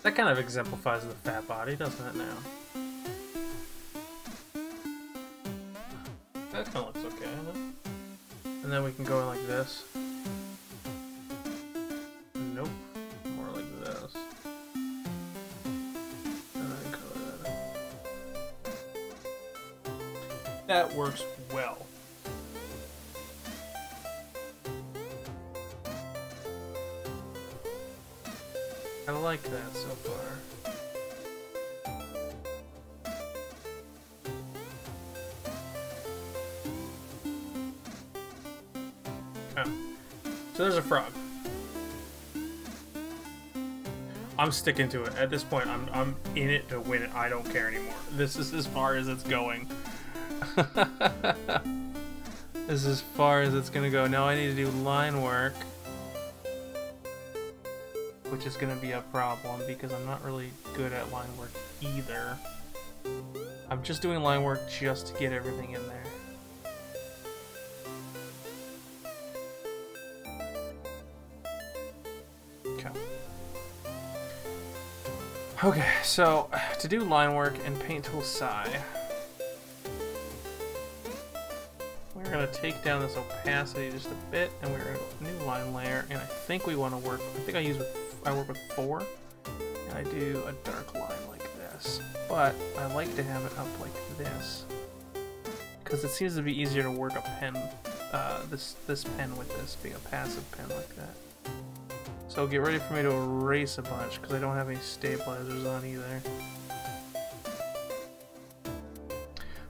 That kind of exemplifies the fat body, doesn't it now? That kind of looks okay, huh? And then we can go in like this. That works well. I like that so far. Okay. So there's a frog. I'm sticking to it. At this point, I'm in it to win it. I don't care anymore. This is as far as it's going. This is as far as it's gonna go. Now I need to do line work, which is gonna be a problem because I'm not really good at line work either. I'm just doing line work just to get everything in there. Okay, so to do line work in Paint Tool Psi, we're going to take down this opacity just a bit, and we're going to go new line layer, and I think we want to work, I work with 4, and I do a dark line like this, but I like to have it up like this, because it seems to be easier to work a pen, this pen with this, being a passive pen like that. So get ready for me to erase a bunch, because I don't have any stabilizers on either.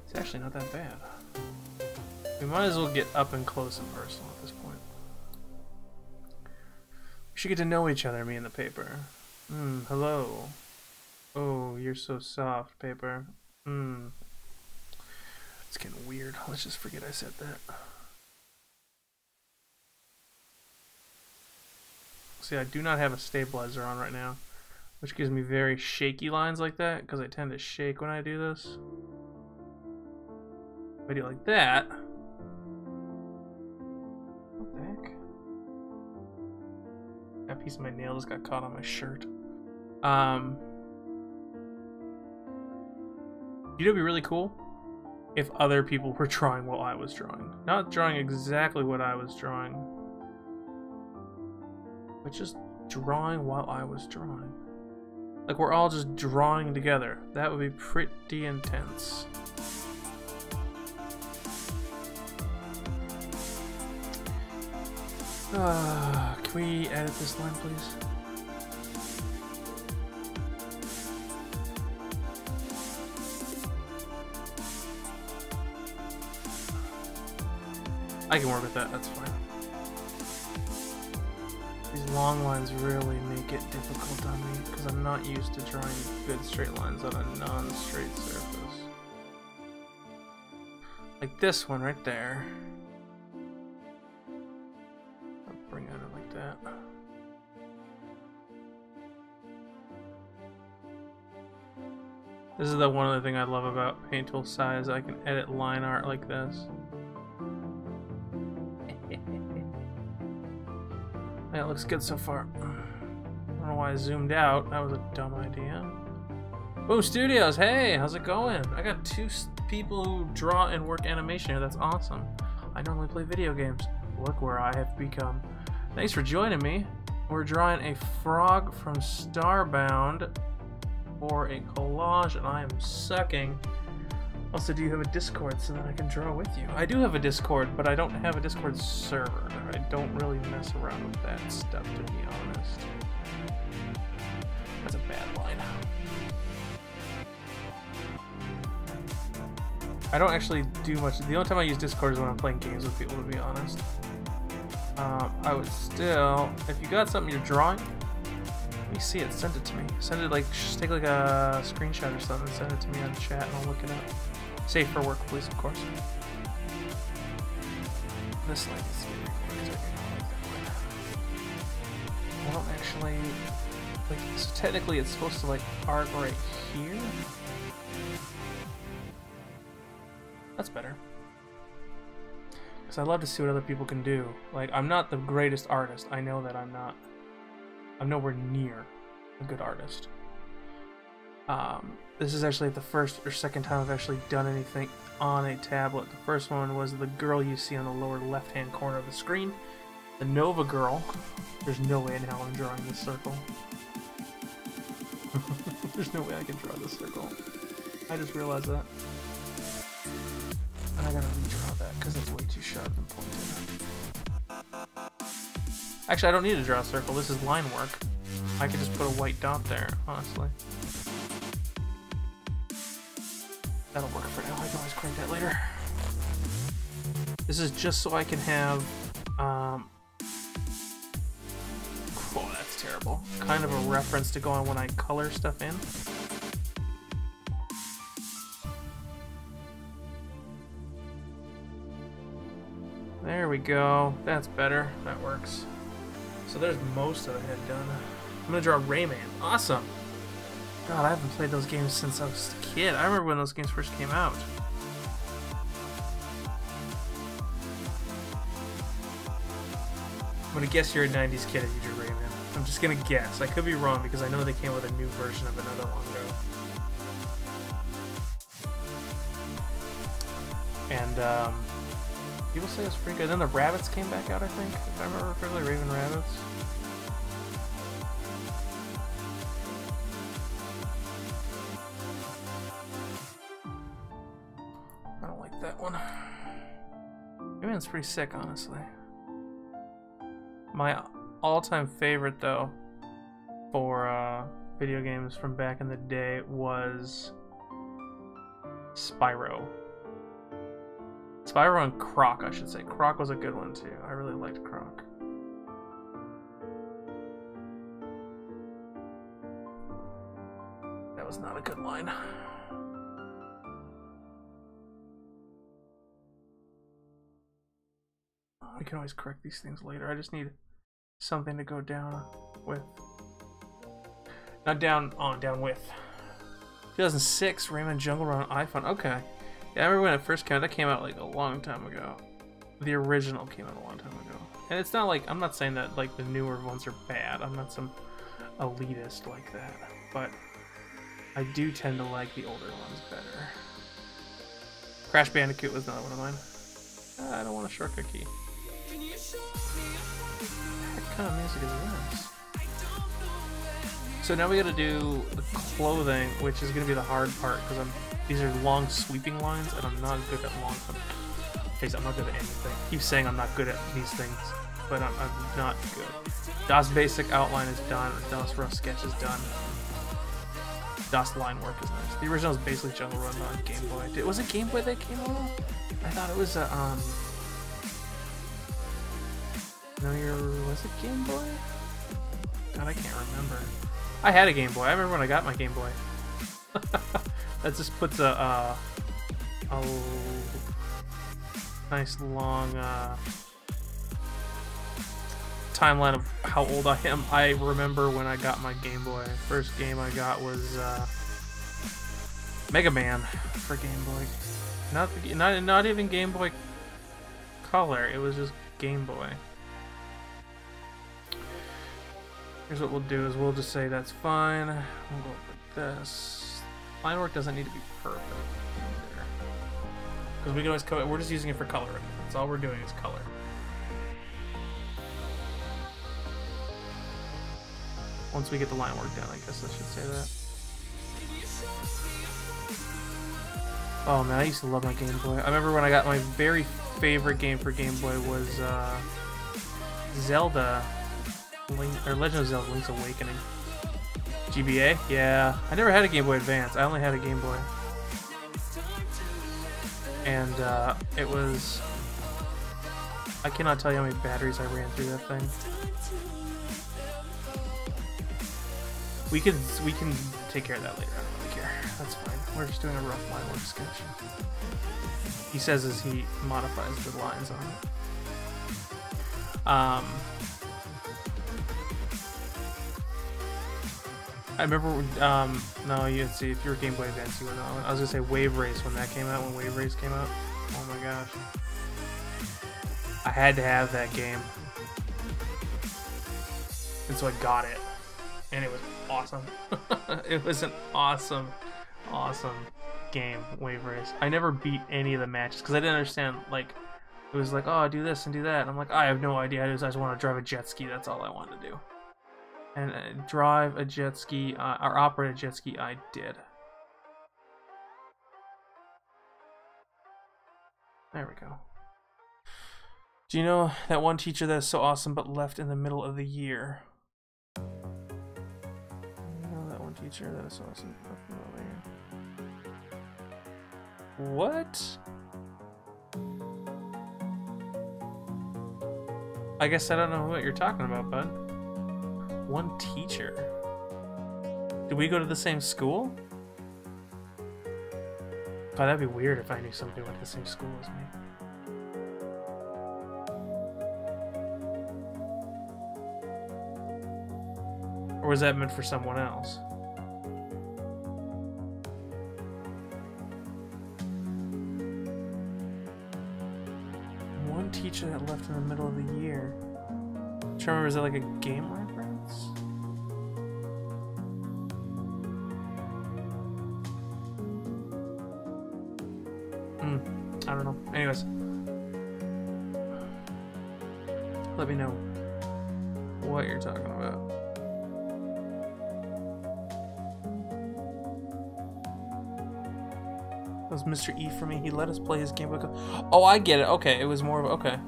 It's actually not that bad. We might as well get up and close and personal at this point. We should get to know each other, me and the paper. Hello. Oh, you're so soft, paper. It's getting weird. Let's just forget I said that. See, I do not have a stabilizer on right now, which gives me very shaky lines like that, because I tend to shake when I do this. If I do it like that... What the heck? That piece of my nail just got caught on my shirt. You know what'd be really cool? If other people were drawing while I was drawing. Not drawing exactly what I was drawing, but just drawing while I was drawing. Like we're all just drawing together. That would be pretty intense. Can we edit this line, please? I can work with that, that's fine. These long lines really make it difficult on me because I'm not used to drawing good straight lines on a non-straight surface. Like this one right there. I'll bring it in like that. This is the one other thing I love about Paint Tool Psi is I can edit line art like this. Yeah, it looks good so far. I don't know why I zoomed out. That was a dumb idea. Boom Studios, hey, how's it going? I got 2 people who draw and work animation here. That's awesome. I normally play video games. Look where I have become. Thanks for joining me. We're drawing a frog from Starbound for a collage, and I am sucking. Also, do you have a Discord so that I can draw with you? I do have a Discord, but I don't have a Discord server. I don't really mess around with that stuff, to be honest. That's a bad line. I don't actually do much. The only time I use Discord is when I'm playing games with people, to be honest. I would still, if you got something you're drawing, let me see it, send it to me. Send it, like, just take like a screenshot or something, send it to me on chat and I'll look it up. Safe for work, please, of course. This light is getting I don't actually, like, so technically it's supposed to, like, arc right here. That's better. Because I love to see what other people can do. Like, I'm not the greatest artist. I know that I'm not. I'm nowhere near a good artist. This is actually the first or second time I've actually done anything on a tablet. The first one was the girl you see on the lower left-hand corner of the screen. The Nova girl. There's no way in hell I'm drawing this circle. There's no way I can draw this circle. I just realized that. I gotta redraw that because it's way too sharp and pointed. Actually, I don't need to draw a circle. This is line work. I could just put a white dot there, honestly. That'll work for now. I can always correct that later. This is just so I can have, oh, that's terrible. Kind of a reference to go on when I color stuff in. There we go. That's better. That works. So there's most of the head done. I'm gonna draw Rayman. Awesome. God, I haven't played those games since I was a kid. I remember when those games first came out. I'm gonna guess you're a 90s kid if you drew Rayman. I'm just gonna guess. I could be wrong because I know they came with a new version of it not that long ago. And people say it's pretty good. Then the rabbits came back out, I think, if I remember correctly, Raven Rabbits. I don't like that one. Rayman's pretty sick, honestly. My all-time favorite, though, for video games from back in the day was Spyro. Spyro and Croc, I should say. Croc was a good one, too. I really liked Croc. That was not a good line. We can always correct these things later. I just need something to go down with. Not down on, down with. 2006, Rayman Jungle Run on iPhone. Okay. Yeah, I remember when it first came out. That came out like a long time ago. The original came out a long time ago. And it's not like, I'm not saying that like the newer ones are bad. I'm not some elitist like that. But I do tend to like the older ones better. Crash Bandicoot was another one of mine. I don't want a shortcut key. What kind of music is this? So now we gotta do the clothing, which is gonna be the hard part because these are long sweeping lines, and I'm not good at long. I'm not good at anything. I keep saying I'm not good at these things, but I'm not good. DOS basic outline is done. DOS rough sketch is done. DOS line work is nice. The original is basically Jungle Run on Game Boy. Was it Game Boy that came out? I thought it was a No, was it Game Boy? God, I can't remember. I had a Game Boy. I remember when I got my Game Boy. That just puts a nice long timeline of how old I am. I remember when I got my Game Boy. First game I got was Mega Man for Game Boy. Not even Game Boy Color. It was just Game Boy. Here's what we'll do is we'll just say that's fine. We'll go with this. Line work doesn't need to be perfect either. Because we can always color. We're just using it for color. That's all we're doing is color. Once we get the line work down, I guess I should say that. Oh man, I used to love my Game Boy. I remember when I got my very favorite game for Game Boy was Zelda. Legend of Zelda: Link's Awakening. GBA? Yeah. I never had a Game Boy Advance. I only had a Game Boy. And it was... I cannot tell you how many batteries I ran through that thing. We can take care of that later. I don't really care. That's fine. We're just doing a rough line work sketch. He says as he modifies the lines on it. I remember, no, you'd see, if you were Game Boy Advance, you would know. I was gonna say Wave Race when that came out, when Wave Race came out. Oh my gosh. I had to have that game. And so I got it. And it was awesome. It was an awesome, awesome game, Wave Race. I never beat any of the matches, because I didn't understand, like, it was like, oh, do this and do that. And I'm like, I have no idea. I just want to drive a jet ski. That's all I wanted to do. And drive a jet ski, or operate a jet ski, I did. There we go. Do you know that one teacher that is so awesome but left in the middle of the year? You know that one teacher that is so awesome but left in the middle of the year? What? I guess I don't know what you're talking about, bud. One teacher. Did we go to the same school? God, that'd be weird if I knew somebody went to the same school as me. Or was that meant for someone else? One teacher that left in the middle of the year. I'm trying to remember, is that like a game reference? I don't know. Anyways. Let me know what you're talking about. That was Mr. E for me. He let us play his game book. Oh, I get it. Okay, it was more of okay.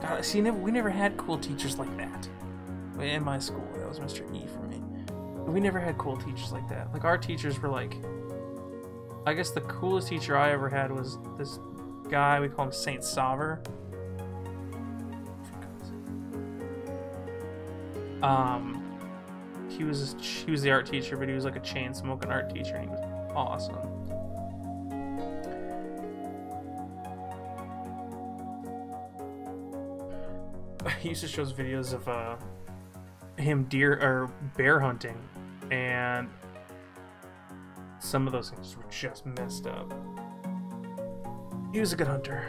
God, see, we never had cool teachers like that in my school. That was Mr. E for me. We never had cool teachers like that. Like our teachers were like, I guess the coolest teacher I ever had was this guy. We call him Saint Sauver. He was the art teacher, but he was like a chain smoking art teacher, and he was awesome. He used to show us videos of him bear hunting, and some of those things were just messed up. He was a good hunter.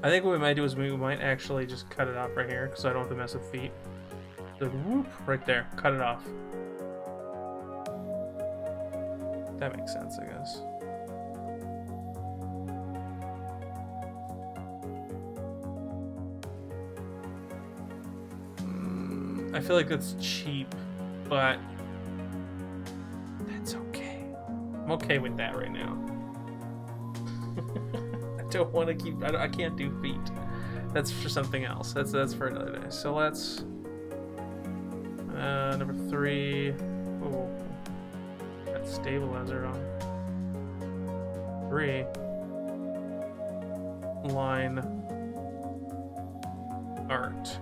I think what we might do is we might actually just cut it off right here, because I don't have to mess with feet. Like, whoop, right there. Cut it off. That makes sense, I guess. I feel like that's cheap, but that's okay. I'm okay with that right now. I don't want to keep. I can't do feet. That's for something else. That's for another day. So let's number 3. Oh, got stabilizer on. 3 line art.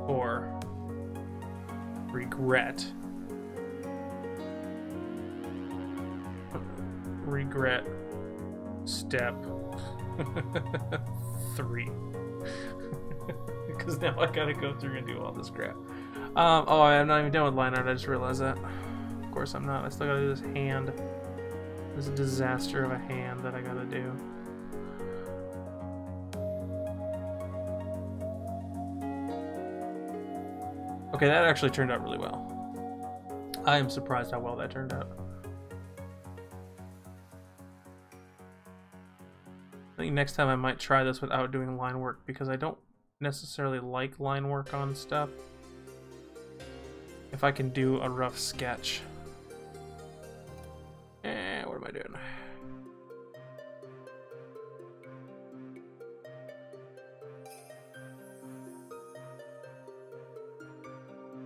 4 regret. Regret step 3. Because now I gotta go through and do all this crap. Oh, I'm not even done with line art. I just realized that. Of course I'm not. I still gotta do this hand. This disaster of a hand that I gotta do. Okay, that actually turned out really well. I am surprised how well that turned out. I think next time I might try this without doing line work, because I don't necessarily like line work on stuff. If I can do a rough sketch. What am I doing?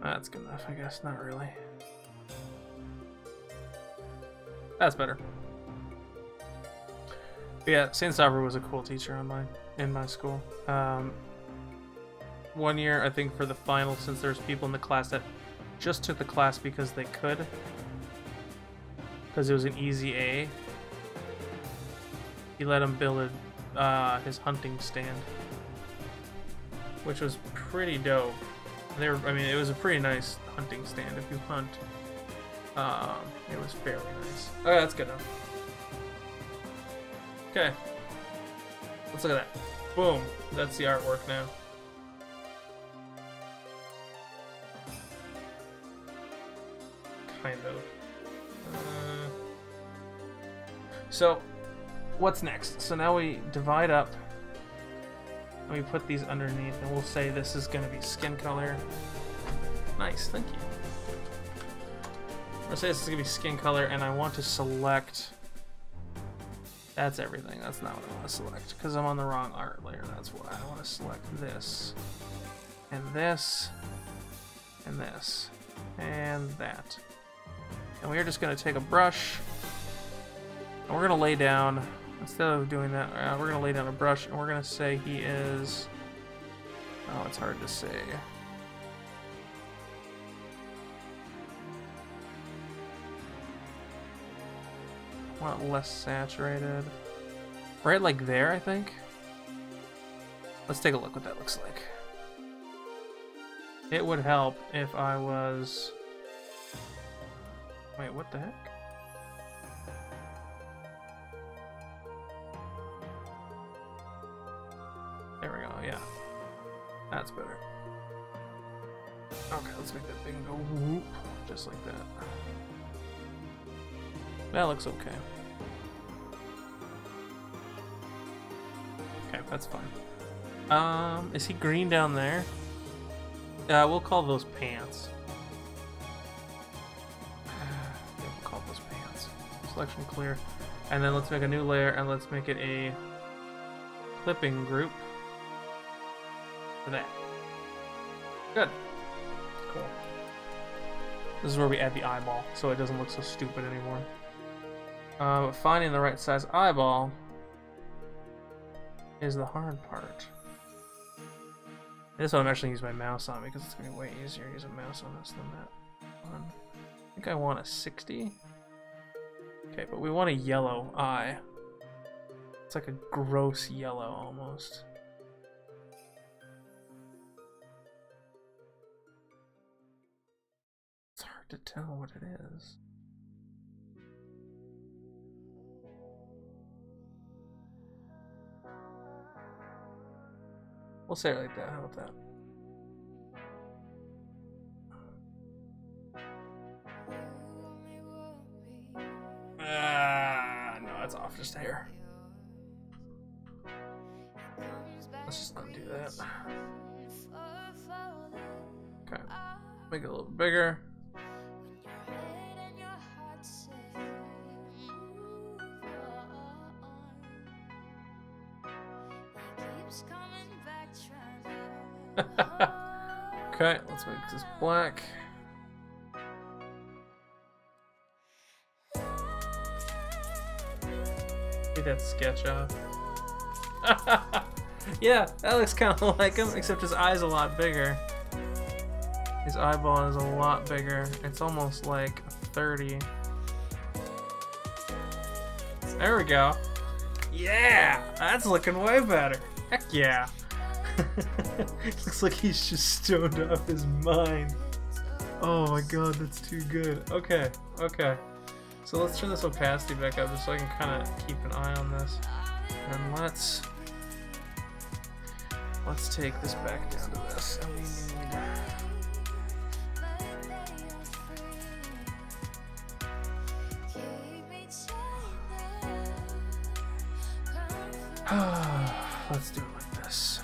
That's good enough, I guess. Not really. That's better. But yeah, Saint Sauver was a cool teacher in my school. One year, I think for the final, since there's people in the class that just took the class because they could, because it was an easy A, he let him build his hunting stand, which was pretty dope. I mean, it was a pretty nice hunting stand. If you hunt, it was fairly nice. Okay, that's good enough. Okay, let's look at that. Boom, that's the artwork now. Kind of. So, what's next? So now we divide up. And we put these underneath, and we'll say this is going to be skin color. Nice, thank you. Let's say this is gonna be skin color, and I want to select. That's everything. That's not what I want to select because I'm on the wrong art layer. That's why I want to select this, and this, and this, and that. And we're just gonna take a brush, and we're gonna lay down. Instead of doing that, we're gonna lay down a brush, and we're gonna say he is. Oh, it's hard to say. I want it less saturated. Right like there, I think. Let's take a look what that looks like. It would help if I was... Wait, what the heck? There we go, yeah. That's better. Okay, let's make that thing go whoop, just like that. That looks okay. Okay, that's fine. Is he green down there? We'll call those pants. Yeah, we'll call those pants. Selection clear. And then let's make a new layer and let's make it a clipping group for that. Good. Cool. This is where we add the eyeball so it doesn't look so stupid anymore. Finding the right size eyeball is the hard part. This one I'm actually use my mouse on because it's going to be way easier to use a mouse on this than that one. I think I want a 60. Okay, but we want a yellow eye. It's like a gross yellow almost. It's hard to tell what it is. We'll say it like that. How about that? No, that's off. Just a hair. Let's just undo that. Okay. Make it a little bigger. Okay, let's make this black. Get that sketch off. Yeah, that looks kind of like him, except his eye's a lot bigger. His eyeball is a lot bigger. It's almost like 30. There we go. Yeah, that's looking way better. Heck yeah. Looks like he's just stoned off his mind. Oh my god, that's too good. Okay, okay. So let's turn this opacity back up just so I can kind of keep an eye on this. And let's take this back down to this. And we need... let's do it like this.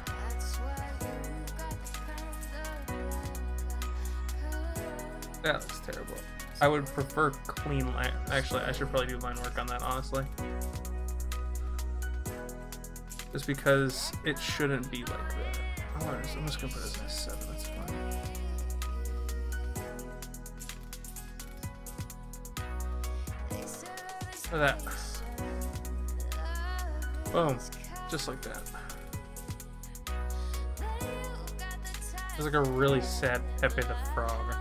That looks terrible. I would prefer clean line. Actually, I should probably do line work on that, honestly. Just because it shouldn't be like that. I'm just gonna put it as a 7, that's fine. Look at that. Boom. Just like that. It's like a really sad Pepe the Frog.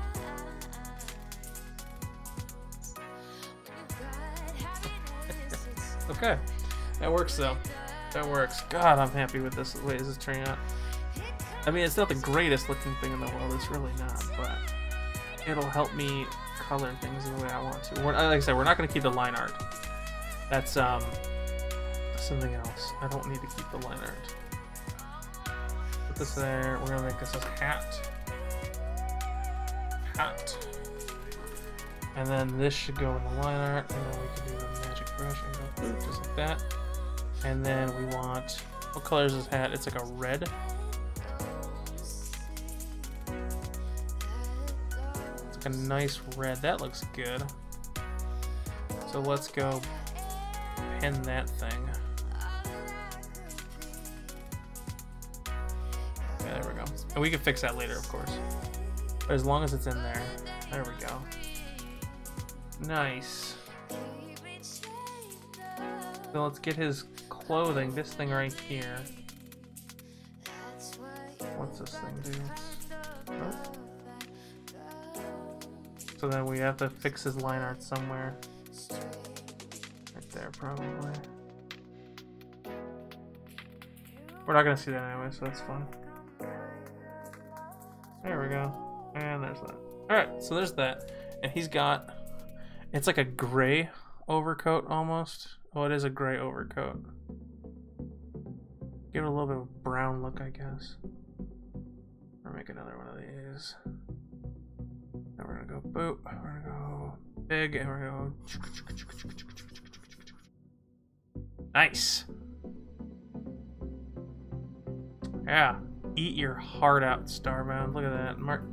Okay, that works though. That works. God, I'm happy with this. The way this is turning out. I mean, it's not the greatest looking thing in the world. It's really not, but it'll help me color things the way I want to. Like I said, we're not going to keep the line art. That's something else. I don't need to keep the line art. Put this there. We're going to make this a hat. Hat. And then this should go in the line art, and then we can do a magic brush and go just like that. And then we want, what color is this hat? It's like a red. It's Like a nice red. That looks good. So let's go pin that thing. Okay, there we go. And we can fix that later, of course. But as long as it's in there. There we go. Nice. So let's get his clothing. This thing right here. What's this thing do? Oh. So then we have to fix his line art somewhere. Right there, probably. We're not gonna see that anyway, so that's fine. There we go. And there's that. Alright, so there's that. And he's got... It's like a gray overcoat, almost. Oh, it is a gray overcoat. Give it a little bit of a brown look, I guess. Or make another one of these. And we're gonna go boop. We're gonna go big, and we're gonna go... Nice! Yeah. Eat your heart out, Starbound. Look at that. Mark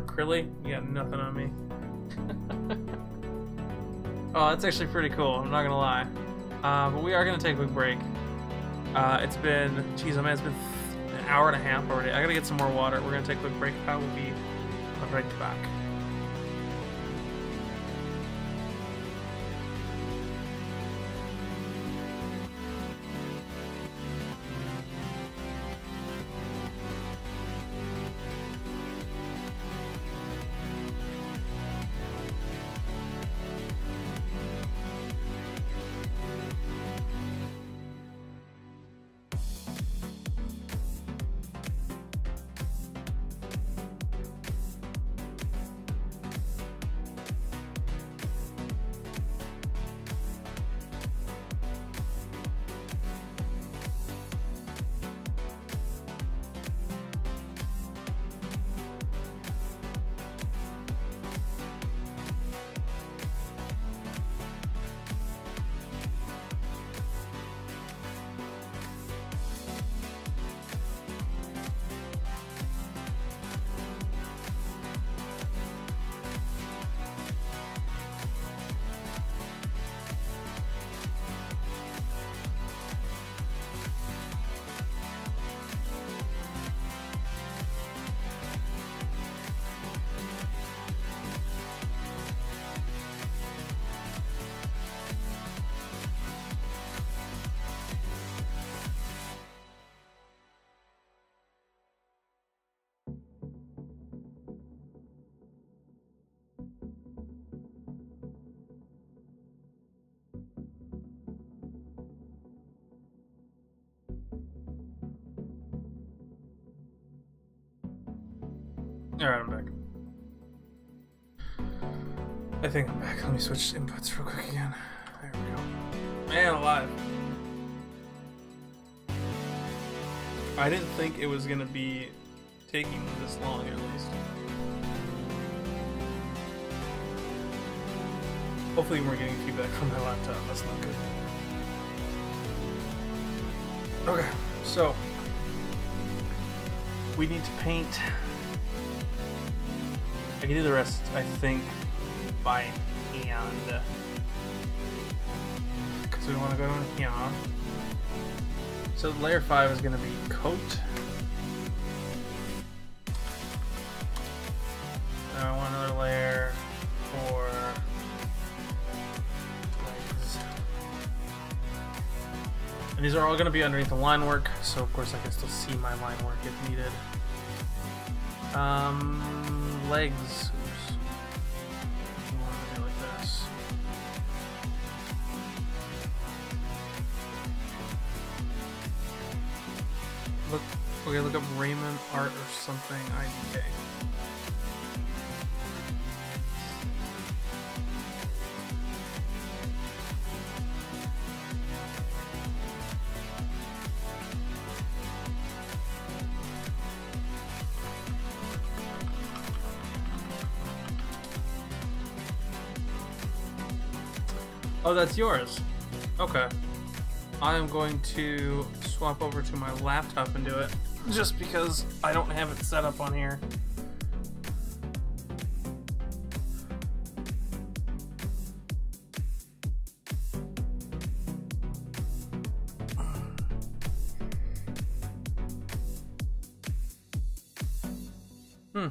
Crilly, you got nothing on me. Oh, that's actually pretty cool, I'm not gonna lie. But we are gonna take a quick break. It's been, geez, I mean, it's been an hour and a half already. I gotta get some more water. We're gonna take a quick break. I will be right back. Alright, I'm back. I think I'm back. Let me switch inputs real quick again. There we go. Man alive. I didn't think it was gonna be taking this long, at least. Hopefully we're getting feedback from my laptop. That's not good. Okay, so we need to paint. I can do the rest, I think, by hand. Because we want to go in here. So layer 5 is going to be coat. I want another layer for legs. And these are all going to be underneath the line work, so of course I can still see my line work if needed. Legs. Oops. I want to do like this. Look up Raymond Art or something. IDK. Oh, that's yours. Okay. I am going to swap over to my laptop and do it, just because I don't have it set up on here. Hmm.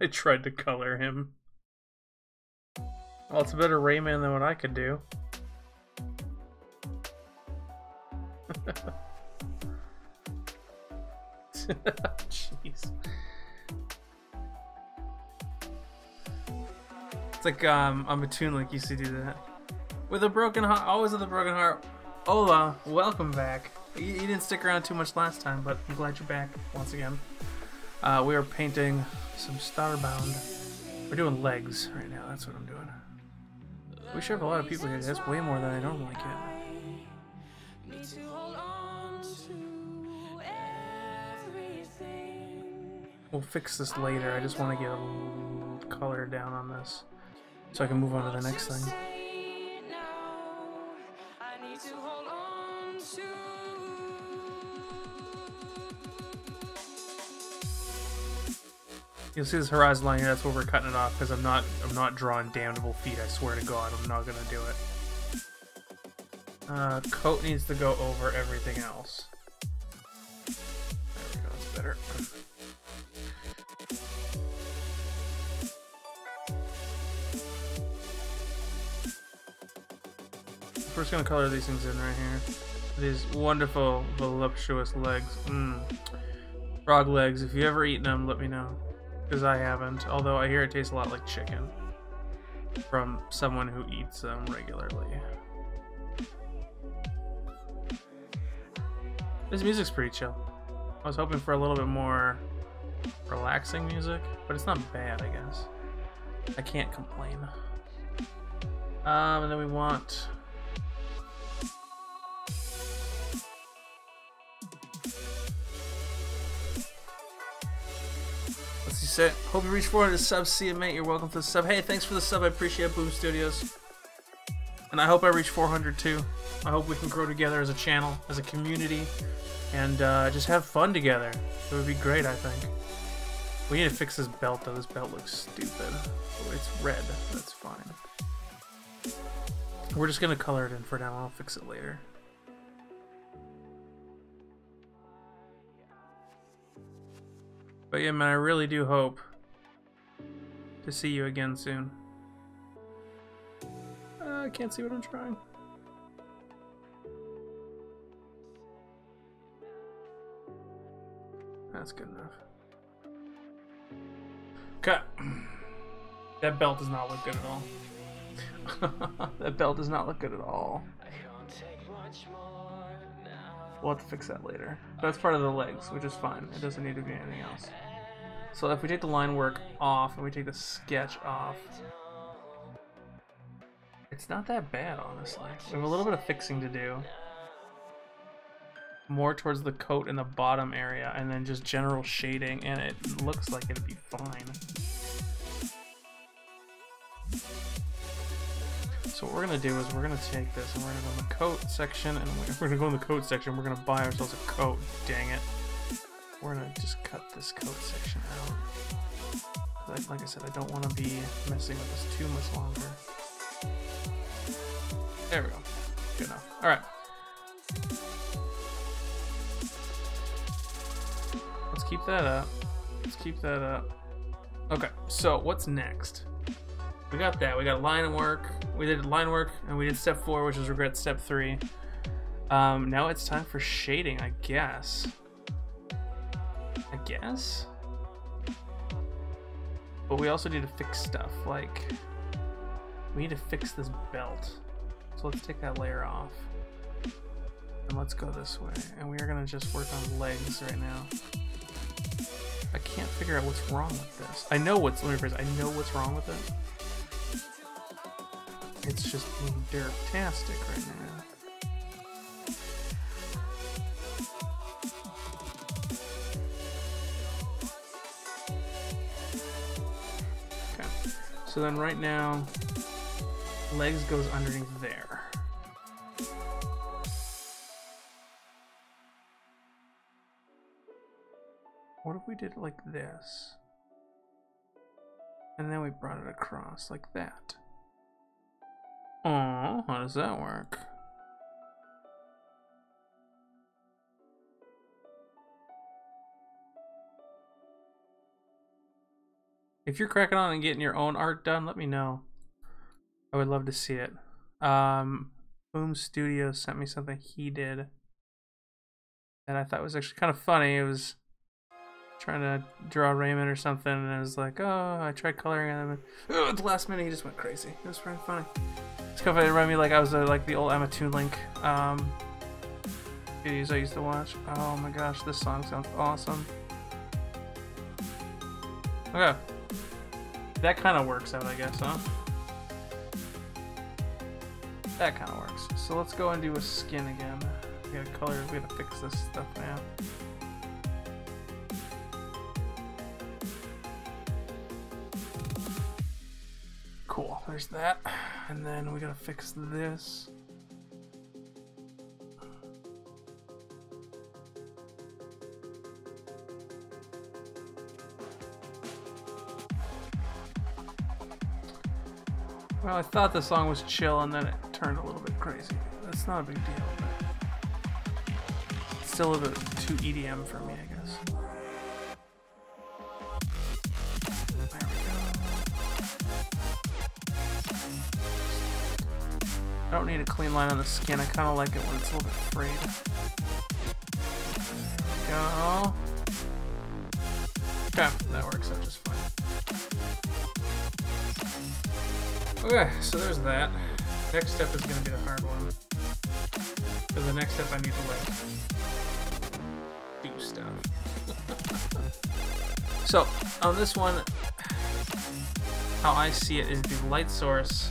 I tried to color him. Well, it's a better Rayman than what I could do. Jeez. It's like I'm a tune like used to do that. With a broken heart, always with a broken heart. Ola, welcome back. You didn't stick around too much last time, but I'm glad you're back once again. We are painting some Starbound. We're doing legs right now. That's what I'm doing. We should have a lot of people here. That's way more than I normally get. We'll fix this later. I just want to get a little color down on this so I can move on to the next thing. You'll see this horizon line here. That's where we're cutting it off because I'm not drawing damnable feet. I swear to God, I'm not gonna do it. Coat needs to go over everything else. There we go. That's better. We're just gonna color these things in right here. These wonderful, voluptuous legs. Frog legs. If you ever eaten them, let me know. Because I haven't. Although I hear it tastes a lot like chicken. From someone who eats them regularly. This music's pretty chill. I was hoping for a little bit more relaxing music, but it's not bad, I guess. I can't complain. And then we want... Let's see, set. Hope you reach 400 subs. See you, mate. You're welcome for the sub. Hey, thanks for the sub. I appreciate Boom Studios. And I hope I reach 400 too. I hope we can grow together as a channel, as a community, and just have fun together. It would be great, I think. We need to fix this belt, though. This belt looks stupid. Oh, it's red. That's fine. We're just going to color it in for now. I'll fix it later. But yeah, man, I really do hope to see you again soon. I can't see what I'm trying. That's good enough. Okay. That belt does not look good at all. That belt does not look good at all. We'll have to fix that later. That's part of the legs, which is fine. It doesn't need to be anything else. So if we take the line work off and we take the sketch off, it's not that bad, honestly. We have a little bit of fixing to do. More towards the coat in the bottom area, and then just general shading, and it looks like it'd be fine. So what we're gonna do is we're gonna take this and we're gonna go in the coat section, and we're gonna go in the coat section. We're gonna buy ourselves a coat. Dang it! We're gonna just cut this coat section out. Like I said, I don't want to be messing with this too much longer. There we go. Good enough. All right. Let's keep that up. Let's keep that up. Okay. So what's next? We got that. We got line work. We did line work, and we did step 4, which was regret step 3. Now it's time for shading, I guess. But we also need to fix stuff. Like, we need to fix this belt. So let's take that layer off. And let's go this way. And we are going to just work on legs right now. I can't figure out what's wrong with this. I know what's, let me rephrase, I know what's wrong with it. It's just being derptastic right now. Okay. So then right now, legs goes underneath there. What if we did it like this? And then we brought it across like that. Oh, how does that work? If you're cracking on and getting your own art done, let me know. I would love to see it. Boom Studio sent me something he did that I thought was actually kind of funny. It was trying to draw Raymond or something, and I was like, oh, I tried coloring him, and at the last minute he just went crazy. It was pretty funny. It's kind of reminded me like I was like the old Emma Toon Link videos I used to watch. Oh my gosh, this song sounds awesome. Okay. That kind of works out, I guess, huh? That kind of works. So let's go and do a skin again. We gotta color, we gotta fix this stuff now. Cool, there's that. And then we gotta fix this. Well, I thought the song was chill and then it turned a little bit crazy. That's not a big deal, but it's still a bit too EDM for me, I guess. There we go. I don't need a clean line on the skin. I kind of like it when it's a little bit frayed. There we go. Okay, that works out just fine. Okay, so there's that. Next step is going to be the hard one. For the next step I need to like do stuff. So on this one, how I see it is the light source.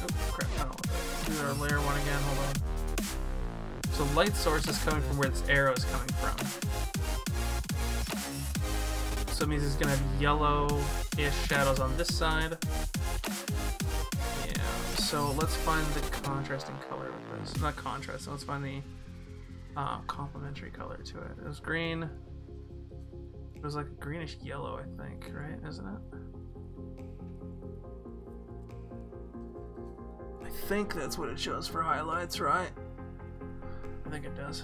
Oh crap, I don't want that. Do our layer one again, hold on. So light source is coming from where this arrow is coming from. So it means it's gonna have yellow-ish shadows on this side. Yeah, so let's find the contrasting color with this. Not contrast, let's find the complementary color to it. It was green. It was like a greenish yellow, I think, right? Isn't it? I think that's what it shows for highlights, right? I think it does.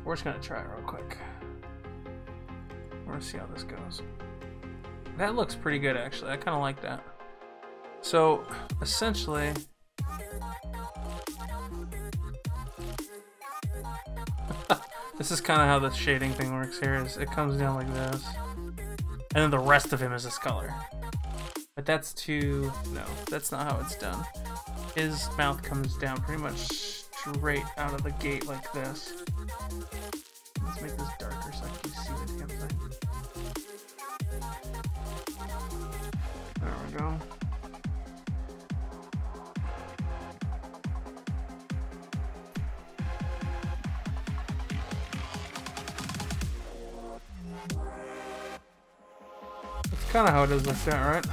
We're just gonna try it real quick. We're gonna see how this goes. That looks pretty good, actually. I kind of like that. So, essentially, this is kind of how the shading thing works here. Is it comes down like this, and then the rest of him is this color. But that's too... no, that's not how it's done. His mouth comes down pretty much straight out of the gate like this. Let's make this darker so I can see the damn thing. There we go. That's kind of how it is like that, right?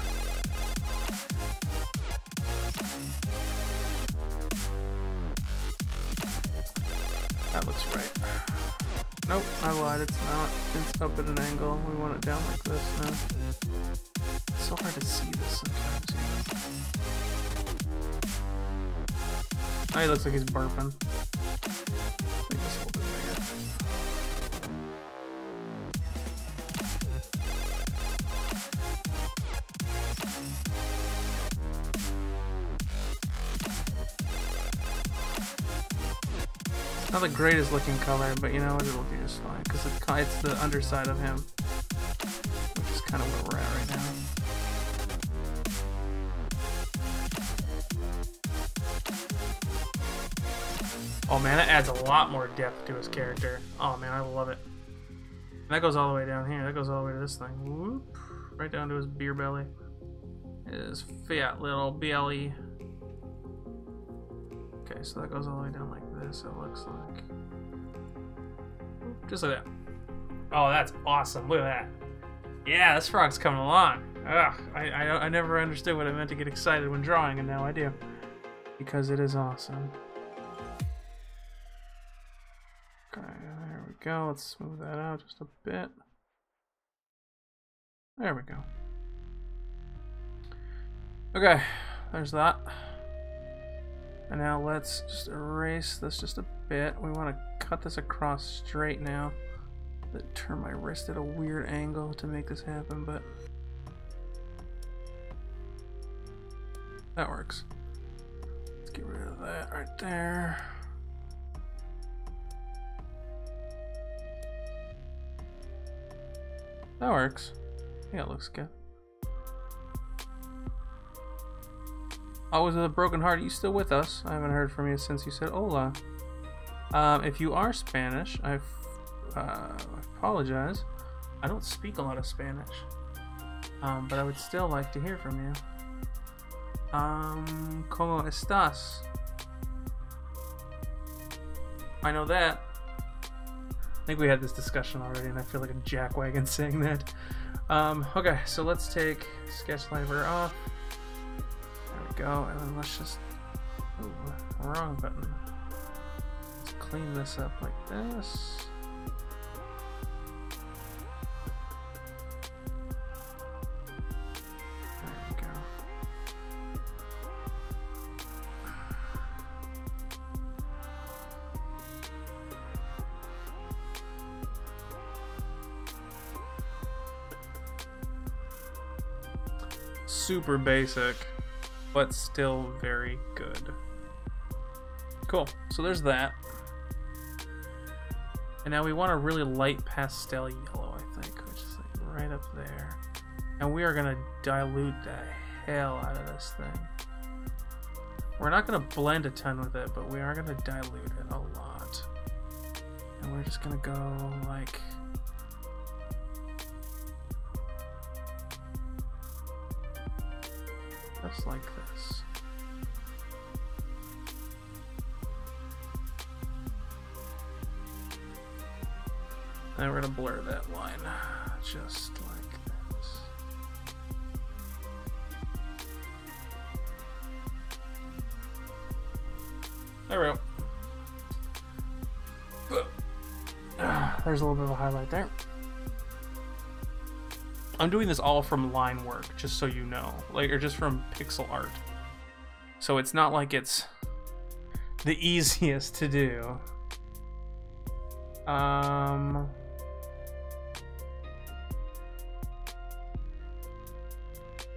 That looks right. Nope, I lied, it's not. It's up at an angle. We want it down like this now. It's so hard to see this sometimes, you know? Oh, he looks like he's burping. Make this a little bit bigger. Not the greatest looking color, but you know what, it'll do just fine because it's the underside of him, which is kind of where we're at right now. Oh man, that adds a lot more depth to his character. Oh man, I love it. And that goes all the way down here. That goes all the way to this thing. Whoop, right down to his beer belly. His fat little belly. Okay, so that goes all the way down like this, it looks like. Just like that. Oh, that's awesome. Look at that. Yeah, this frog's coming along. Ugh, I never understood what it meant to get excited when drawing, and now I do. Because it is awesome. Okay, there we go. Let's smooth that out just a bit. There we go. Okay, there's that. And now let's just erase this just a bit. We want to cut this across straight now. Turn my wrist at a weird angle to make this happen, but that works. Let's get rid of that right there. That works. Yeah, it looks good. Always with a broken heart, are you still with us? I haven't heard from you since you said hola. If you are Spanish, I apologize. I don't speak a lot of Spanish. But I would still like to hear from you. ¿Cómo estás? I know that. I think we had this discussion already, and I feel like a jackwagon saying that. Okay, so let's take sketch library off. There we go, and then let's just... Ooh, wrong button. Let's clean this up like this. There we go. Super basic, but still very good. Cool, so there's that. And now we want a really light pastel yellow, I think, which is like right up there. And we are gonna dilute the hell out of this thing. We're not gonna blend a ton with it, but we are gonna dilute it a lot. And we're just gonna go like... just like this. And we're gonna blur that line just like this. There we go. There's a little bit of a highlight there. I'm doing this all from line work, just so you know, like, or just from pixel art. So it's not like it's the easiest to do.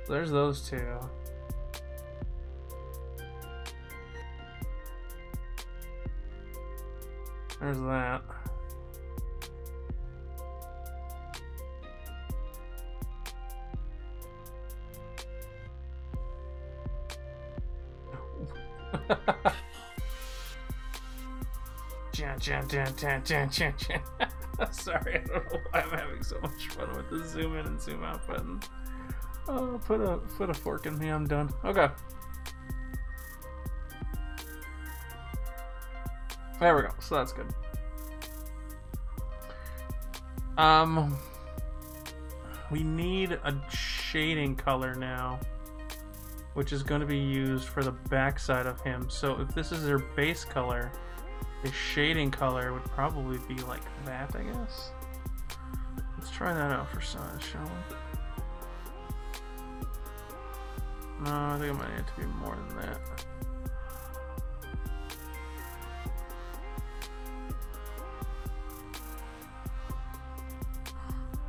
There's those two. There's that. Sorry, I don't know why I'm having so much fun with the zoom in and zoom out button. Oh, put a fork in me, I'm done. Okay. There we go, so that's good. We need a shading color now, which is going to be used for the backside of him. So if this is their base color, the shading color would probably be like that, I guess. Let's try that out for size, shall we? No, I think it might need to be more than that.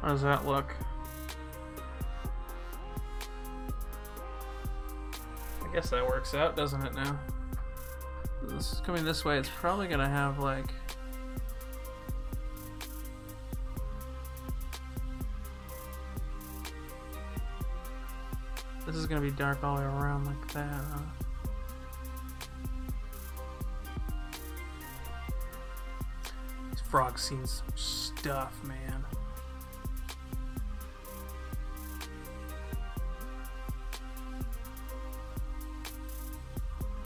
How does that look? I guess that works out, doesn't it now? This is coming this way, it's probably gonna have like... This is gonna be dark all the way around like that, huh? This frog's seen some stuff, man.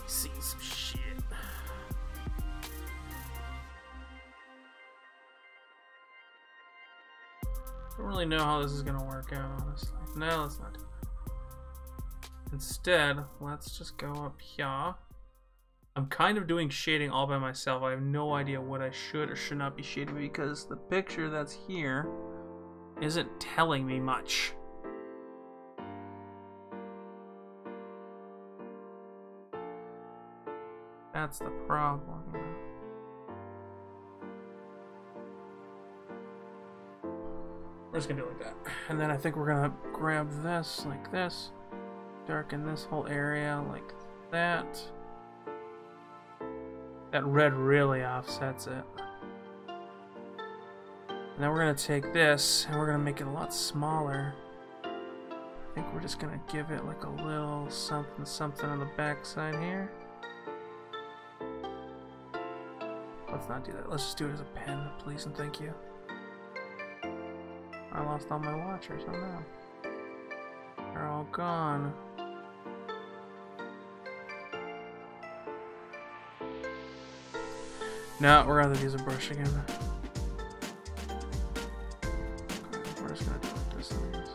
He's seen some shit. Don't really know how this is gonna work out, honestly. No, let's not do that. Instead, let's just go up here. I'm kind of doing shading all by myself. I have no idea what I should or should not be shading because the picture that's here isn't telling me much. That's the problem. just gonna do it like that. And then I think we're gonna grab this like this. Darken this whole area like that. That red really offsets it. And then we're gonna take this and we're gonna make it a lot smaller. I think we're just gonna give it like a little something something on the back side here. Let's not do that. Let's just do it as a pen, please and thank you. I lost all my watchers. Oh no. They're all gone. No, we're gonna use a brush again. We're just gonna do it like this, I guess.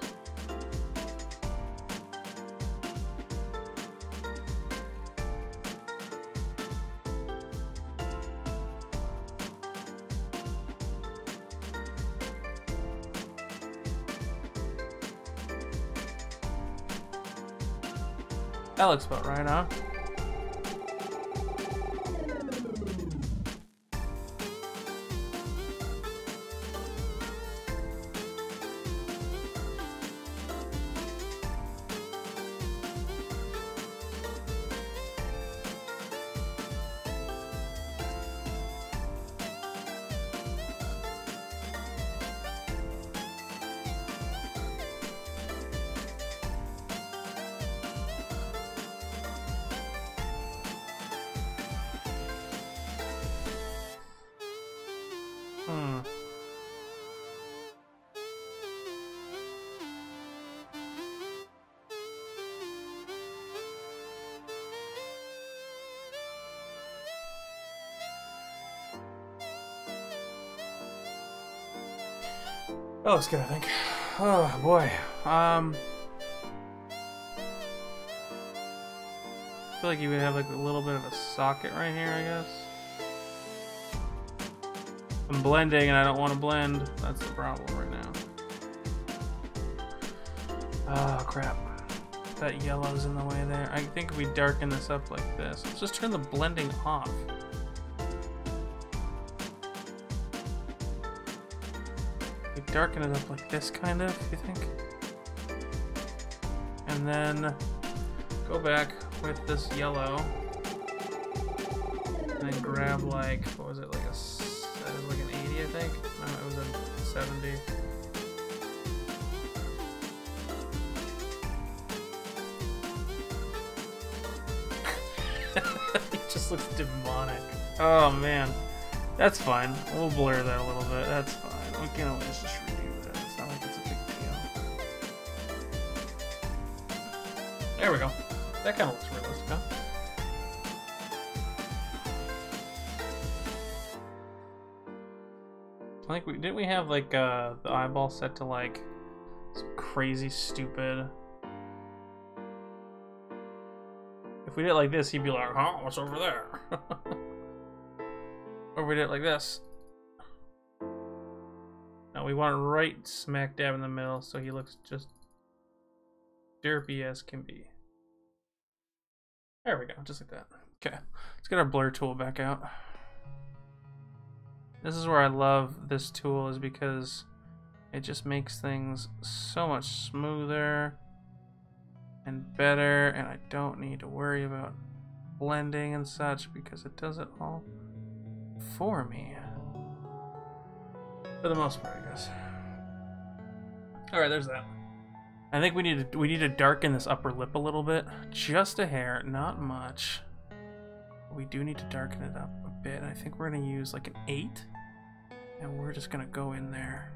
That looks about right, huh? That looks good, I think. Oh boy. I feel like you would have like a little bit of a socket right here, I guess. I'm blending and I don't want to blend. That's the problem right now. Oh crap. That yellow's in the way there. I think if we darken this up like this. Let's just turn the blending off. Darken it up like this, kind of, you think? And then go back with this yellow and then grab like, what was it, like like an 80, I think? No, it was a 70. It just looks demonic. Oh man, that's fine. We'll blur that a little bit. That's fine. We can always just redo that. It's not like it's a big deal. There we go. That kind of looks realistic, huh? I think didn't we have like the eyeball set to like some crazy stupid. If we did it like this, he'd be like, "Huh? What's over there?" Or we did it like this. No, we want it right smack dab in the middle, so he looks just derpy as can be. There we go, just like that. Okay, let's get our blur tool back out. This is where I love this tool, is because it just makes things so much smoother and better, and I don't need to worry about blending and such because it does it all for me. For the most part, I guess. Alright, there's that. I think we need to darken this upper lip a little bit. Just a hair, not much. We do need to darken it up a bit. I think we're gonna use like an 8. And we're just gonna go in there.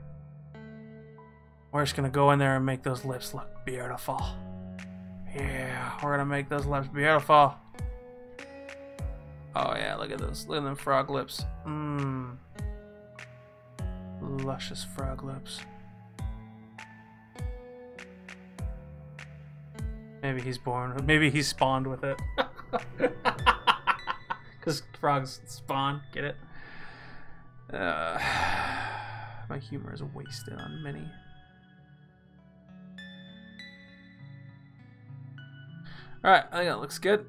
We're just gonna go in there and make those lips look beautiful. Yeah, we're gonna make those lips beautiful. Oh yeah, look at those. Look at them frog lips. Mmm. Luscious frog lips. Maybe he's born. Maybe he's spawned with it. Because frogs spawn. Get it? My humor is wasted on many. Alright, I think that looks good.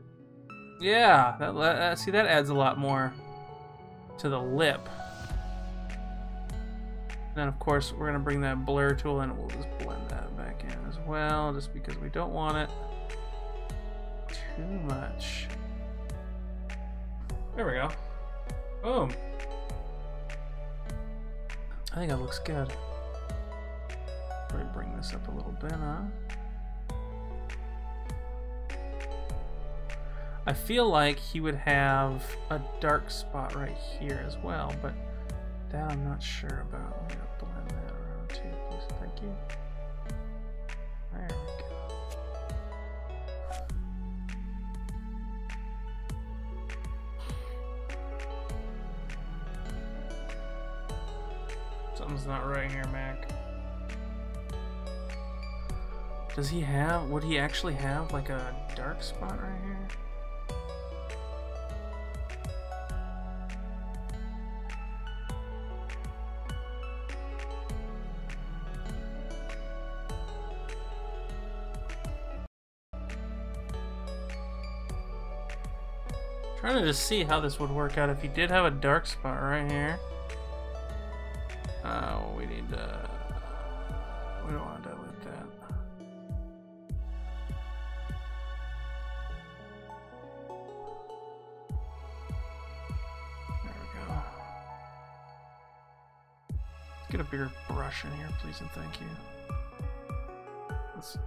Yeah, see, that adds a lot more to the lip. And then of course we're gonna bring that blur tool in and we'll just blend that back in as well, just because we don't want it too much. There we go. Boom. I think that looks good. Let me bring this up a little bit, huh? I feel like he would have a dark spot right here as well, but that I'm not sure about. I'm gonna blend that around too, please. Thank you. There we go. Something's not right here, Mac. Does he have, would he actually have like a dark spot right here? Trying to just see how this would work out if he did have a dark spot right here. We need to, we don't want to dilute that. There we go. Let's get a bigger brush in here, please and thank you. Let's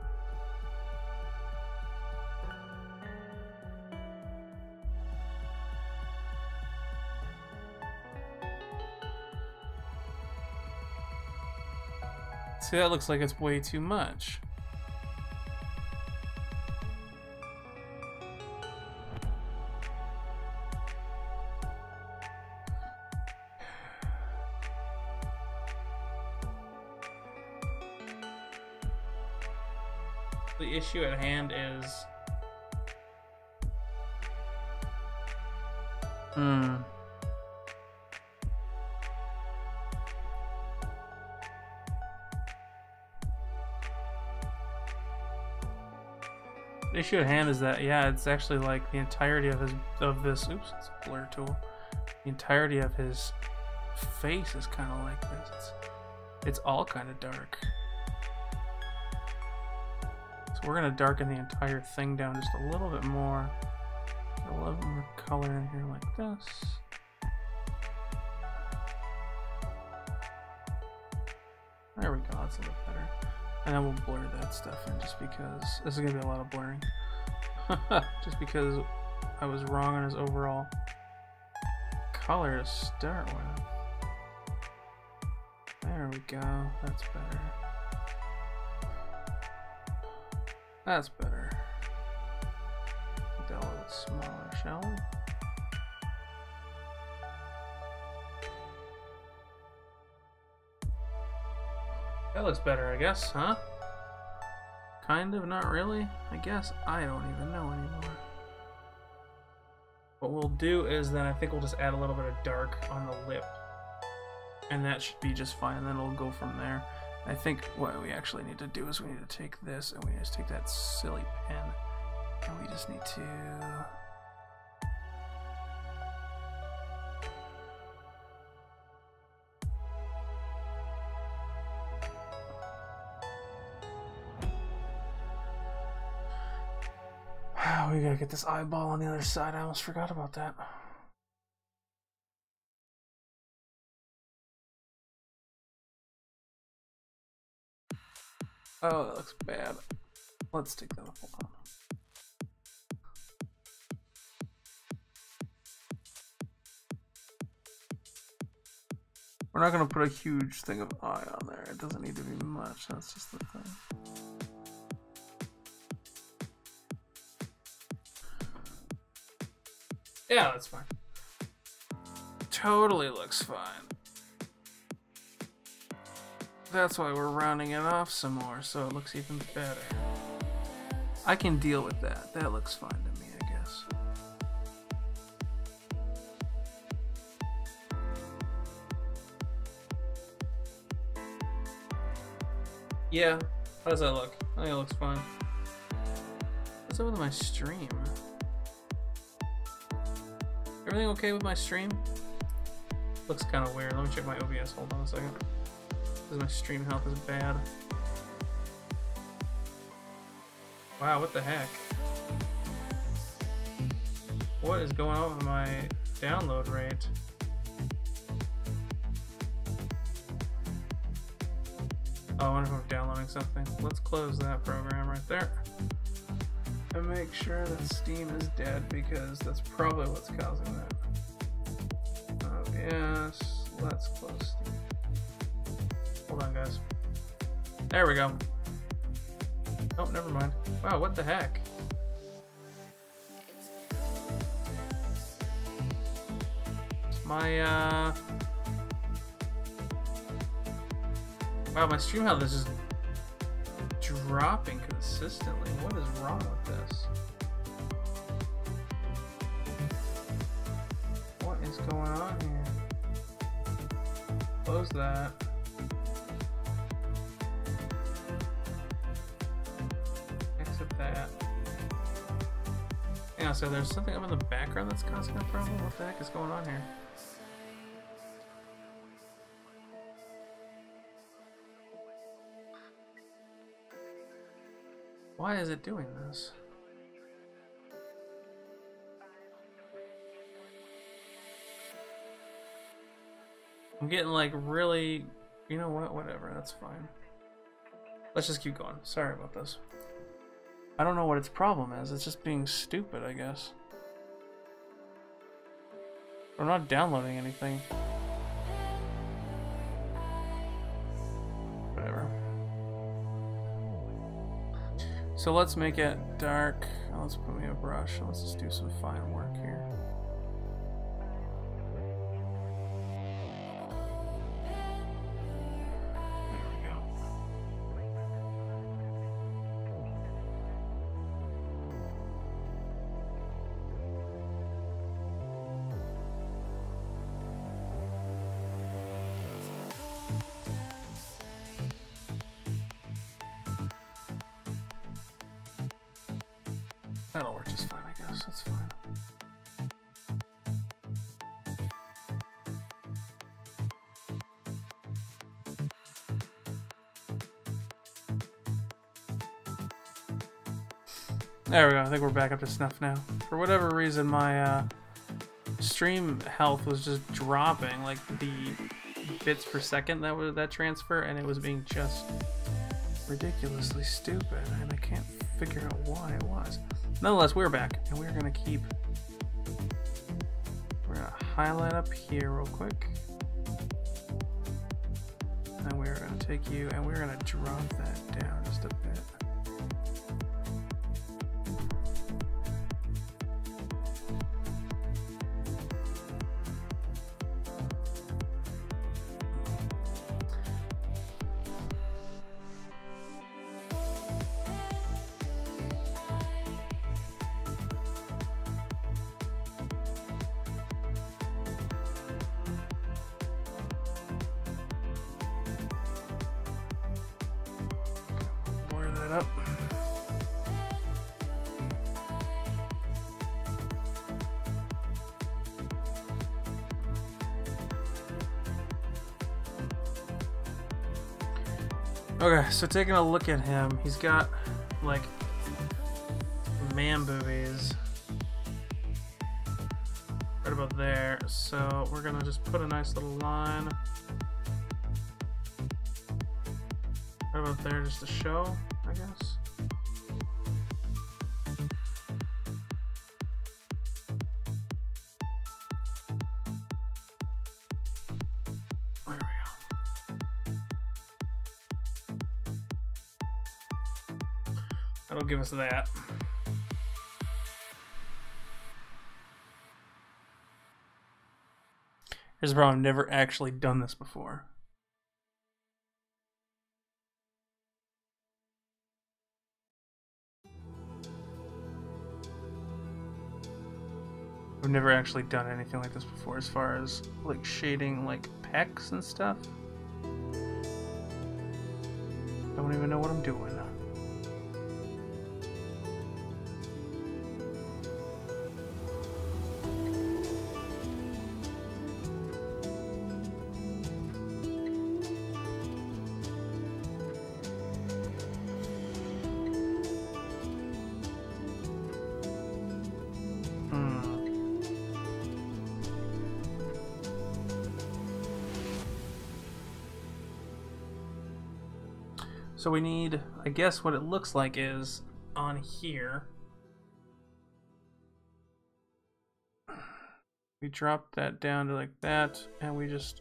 see, that looks like it's way too much. The issue at hand is... The issue at hand is that, yeah, it's actually like the entirety of this, oops, it's a blur tool. The entirety of his face is kind of like this. It's all kind of dark. So we're gonna darken the entire thing down just a little bit more. Get a little bit more color in here like this. There we go, that's a little better. And then we'll blur that stuff in just because this is gonna be a lot of blurring. Just because I was wrong on his overall color to start with. There we go, that's better. That's better. Make that a little bit smaller, shall we? That looks better, I guess, huh? Kind of, not really, I guess. I don't even know anymore. What we'll do is then I think we'll just add a little bit of dark on the lip. And that should be just fine, and then we'll go from there. I think what we actually need to do is we need to take this and we just take that silly pen and we just need to... We gotta get this eyeball on the other side. I almost forgot about that. Oh, that looks bad. Let's take that off. We're not gonna put a huge thing of eye on there. It doesn't need to be much. That's just the thing. Yeah, that's fine. Totally looks fine. That's why we're rounding it off some more, so it looks even better. I can deal with that. That looks fine to me, I guess. Yeah, how does that look? I think it looks fine. What's up with my stream? Everything okay with my stream? Looks kind of weird. Let me check my OBS. Hold on a second. Because my stream health is bad. Wow, what the heck? What is going on with my download rate? Oh, I wonder if I'm downloading something. Let's close that program right there. And make sure that Steam is dead, because that's probably what's causing that. Oh, yes. Let's close Steam. Hold on, guys. There we go. Oh, never mind. Wow, what the heck? My, wow, my stream health is just dropping consistently. What is wrong with this? What is going on here? Close that. Exit that. Yeah, so there's something up in the background that's causing a problem? What the heck is going on here? Why is it doing this? I'm getting like really... You know what? Whatever, that's fine. Let's just keep going. Sorry about this. I don't know what its problem is. It's just being stupid, I guess. I'm not downloading anything. Whatever. So let's make it dark. Let's put me a brush. Let's just do some fine work here. There we go. That'll work just fine, I guess. That's fine. There we go. I think we're back up to snuff now. For whatever reason, my stream health was just dropping, like the bits per second that transfer, and it was being just ridiculously stupid, and I can't figure out why it was. Nonetheless, we're back, and we're gonna highlight up here real quick, and we're gonna take you, and we're gonna drop that down just a bit. Up. Okay, so taking a look at him, he's got like man boobies right about there, so we're gonna just put a nice little line right about there just to show, I guess. There we go. That'll give us that. Here's the problem, I've never actually done this before. I've never actually done anything like this before as far as like shading like pecs and stuff. Don't even know what I'm doing. So we need, I guess what it looks like is on here. We drop that down to like that, and we just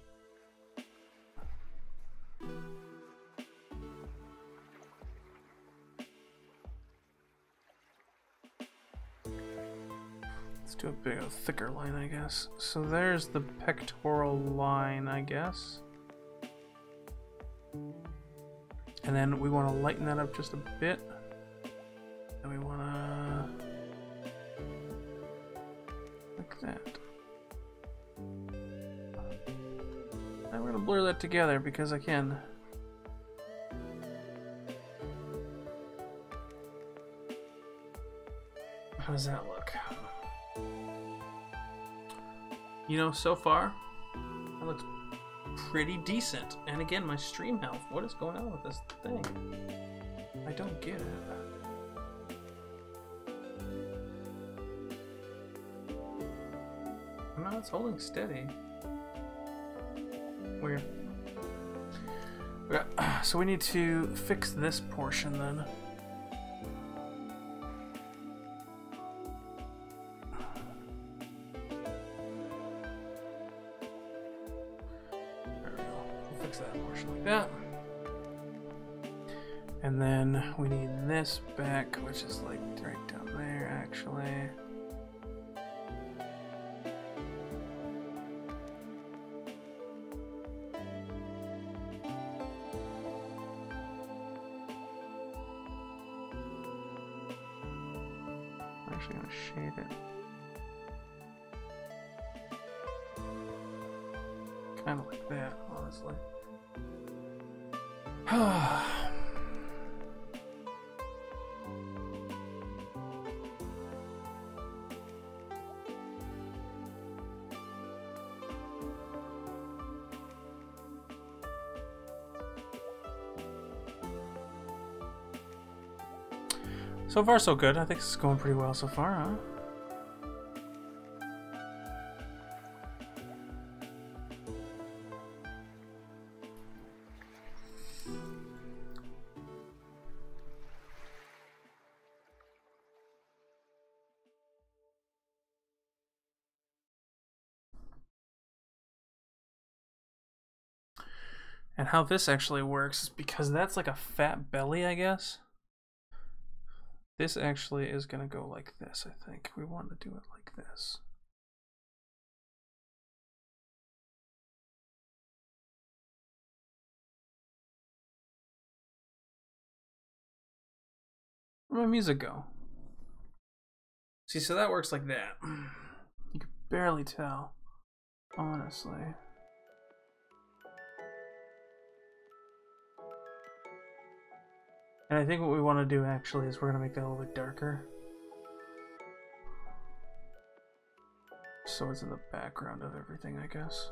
let's do a thicker line, I guess. So there's the pectoral line, I guess. And then we want to lighten that up just a bit. And we want to like that. And we're going to blur that together because I can. How does that look? You know, so far, that looks pretty decent. And again, my stream health. What is going on with this thing? I don't get it. No, it's holding steady. Weird. So we need to fix this portion then. That. And then we need this back, which is like right down there actually. I'm actually gonna shade it. Kind of like that, honestly. So far, so good. I think this is going pretty well so far, huh? And how this actually works is because that's like a fat belly, I guess. This actually is going to go like this, I think. We want to do it like this. Where'd my music go? See, so that works like that. You can barely tell, honestly. And I think what we want to do actually is we're going to make that a little bit darker. So it's in the background of everything, I guess.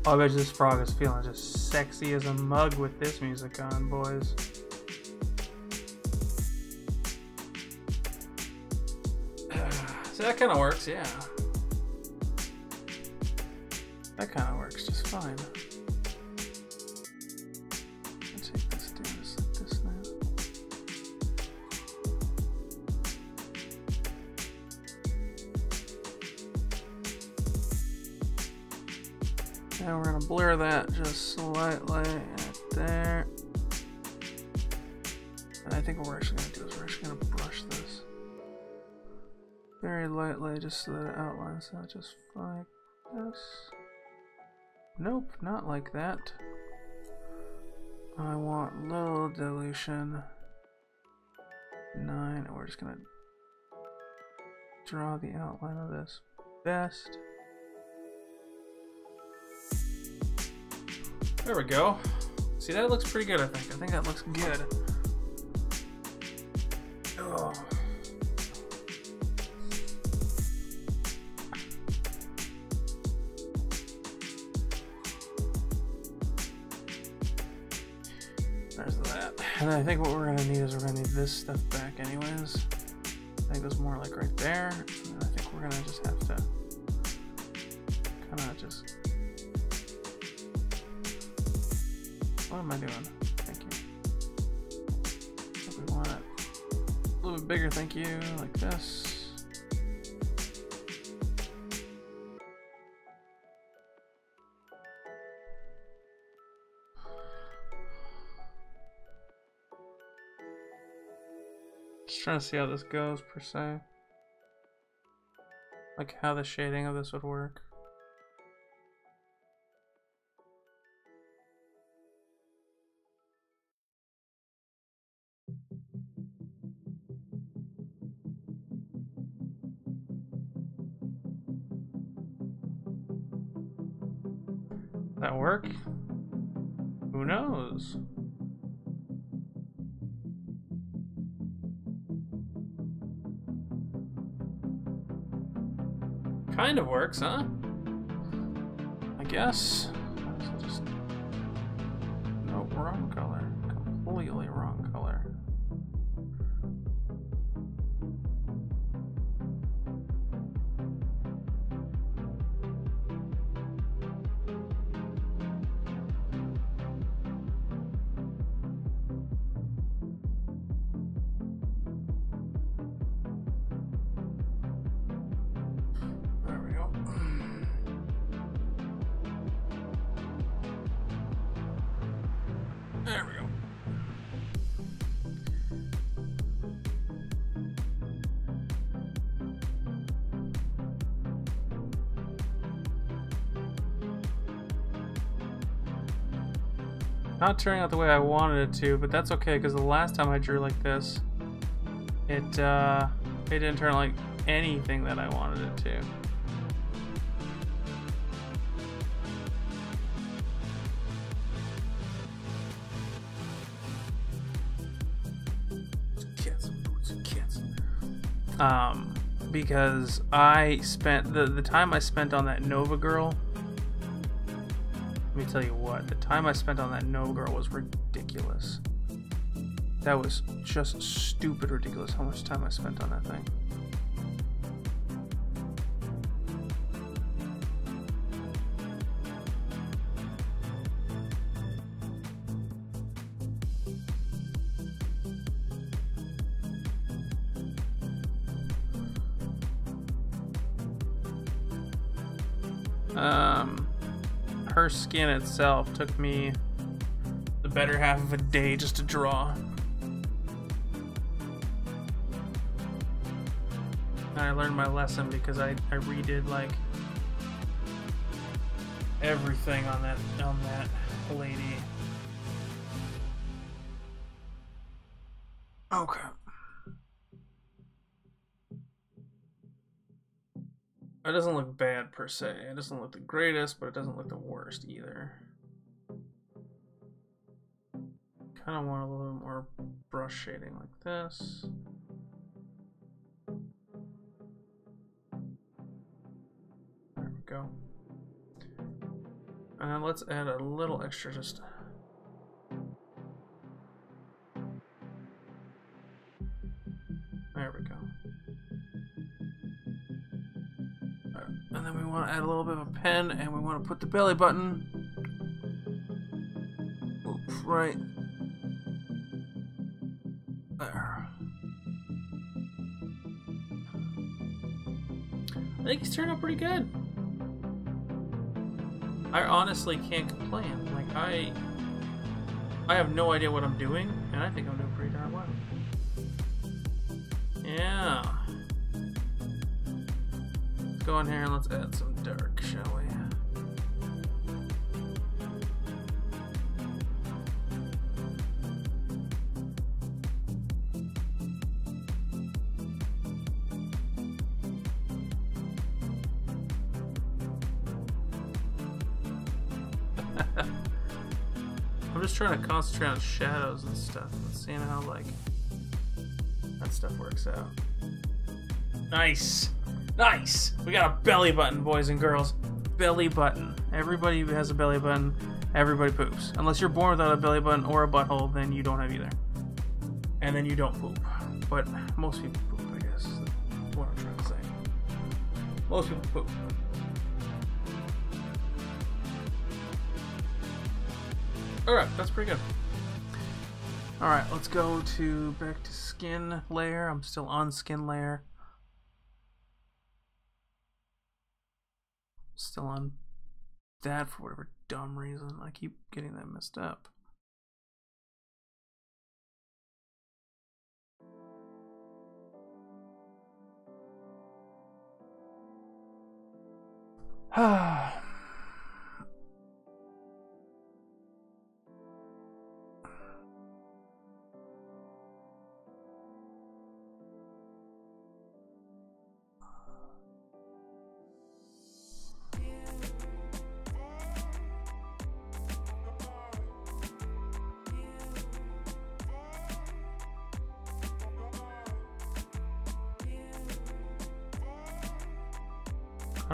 Oh, I bet you this frog is feeling just sexy as a mug with this music on, boys. So that kind of works, yeah. That kind of works just fine. Let's take this, do this like this now. Now we're gonna blur that just slightly right there. And I think what we're actually gonna do is we're actually gonna brush this very lightly just so that it outlines that just like this. Nope, not like that. I want little dilution. 9, and we're just gonna draw the outline of this best. There we go. See, that looks pretty good, I think. I think that looks good. Oh. There's that. And I think what we're gonna need is we're gonna need this stuff back anyways. I think it was more like right there. And I think we're gonna just have to kind of just... What am I doing? Thank you. If we want it a little bit bigger, thank you, like this. Just trying to see how this goes, per se. Like how the shading of this would work. That work? Who knows? Kind of works, huh? I guess. So just... Nope, wrong color. Completely wrong color. There we go. Not turning out the way I wanted it to, but that's okay because the last time I drew like this, it didn't turn like anything that I wanted it to. Because I spent the time I spent on that Nova girl. Let me tell you what, the time I spent on that Nova girl was ridiculous. That was just stupid ridiculous how much time I spent on that thing. Her skin itself took me the better half of a day just to draw. And I learned my lesson because I redid like everything on that lady. Okay. It doesn't look bad per se. It doesn't look the greatest, but it doesn't look the worst either. Kind of want a little bit more brush shading like this. There we go. And then let's add a little extra just... There we go. And then we want to add a little bit of a pen, and we want to put the belly button right there. I think he's turned out pretty good. I honestly can't complain. Like, I have no idea what I'm doing, and I think I'm doing pretty darn well. Yeah. Let's go in here and let's add some dark, shall we? I'm just trying to concentrate on shadows and stuff and seeing how, like, that stuff works out. Nice! Nice! We got a belly button, boys and girls. Belly button. Everybody who has a belly button, everybody poops. Unless you're born without a belly button or a butthole, then you don't have either. And then you don't poop. But most people poop, I guess, is what I'm trying to say. Most people poop. Alright, that's pretty good. Alright, let's go back to skin layer. I'm still on skin layer. Still on that for whatever dumb reason. I keep getting that messed up. I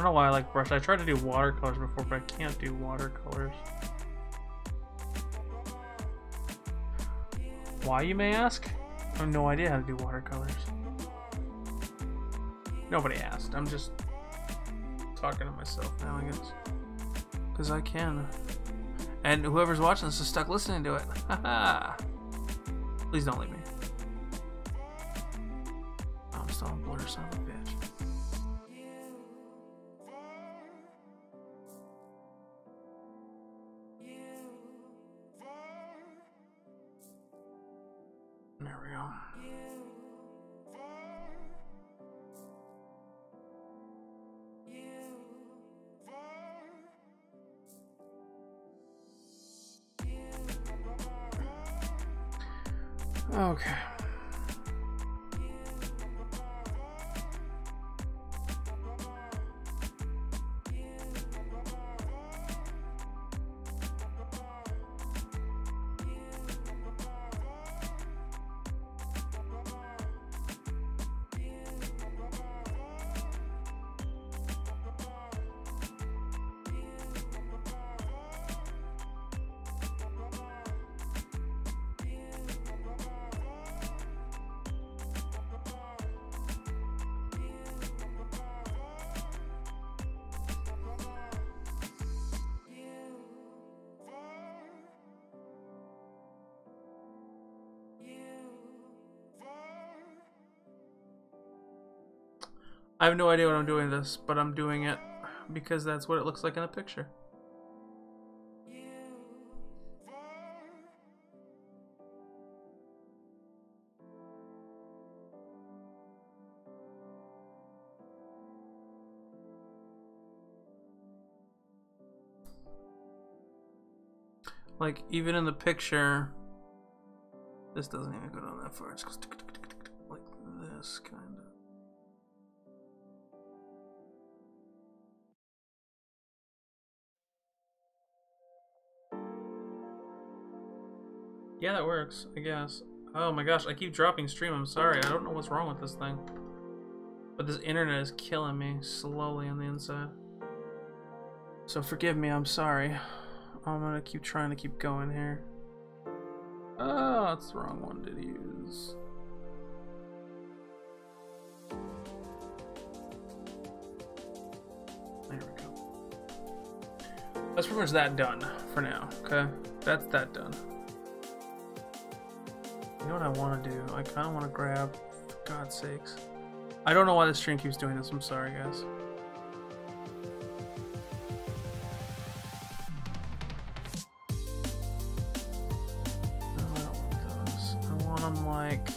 don't know why I like brush. I tried to do watercolors before, but I can't do watercolors. Why, you may ask? I have no idea how to do watercolors. Nobody asked. I'm just talking to myself now, I guess. Because I can. And whoever's watching this is stuck listening to it. Haha. Please don't leave me. Oh, I'm still on blur, son of a bitch. There we go. Okay. I have no idea what I'm doing this, but I'm doing it because that's what it looks like in a picture. Like, even in the picture, this doesn't even go down that far. It just goes like this, kind of. Yeah, that works, I guess. Oh my gosh, I keep dropping stream. I'm sorry. I don't know what's wrong with this thing. But this internet is killing me slowly on the inside. So forgive me, I'm sorry. I'm gonna keep trying to keep going here. Oh, that's the wrong one to use. There we go. That's pretty much that done for now, okay? That's that done. You know what I want to do? I kind of want to grab, for God's sakes. I don't know why this stream keeps doing this. I'm sorry, guys. No, I don't want those. I want them like...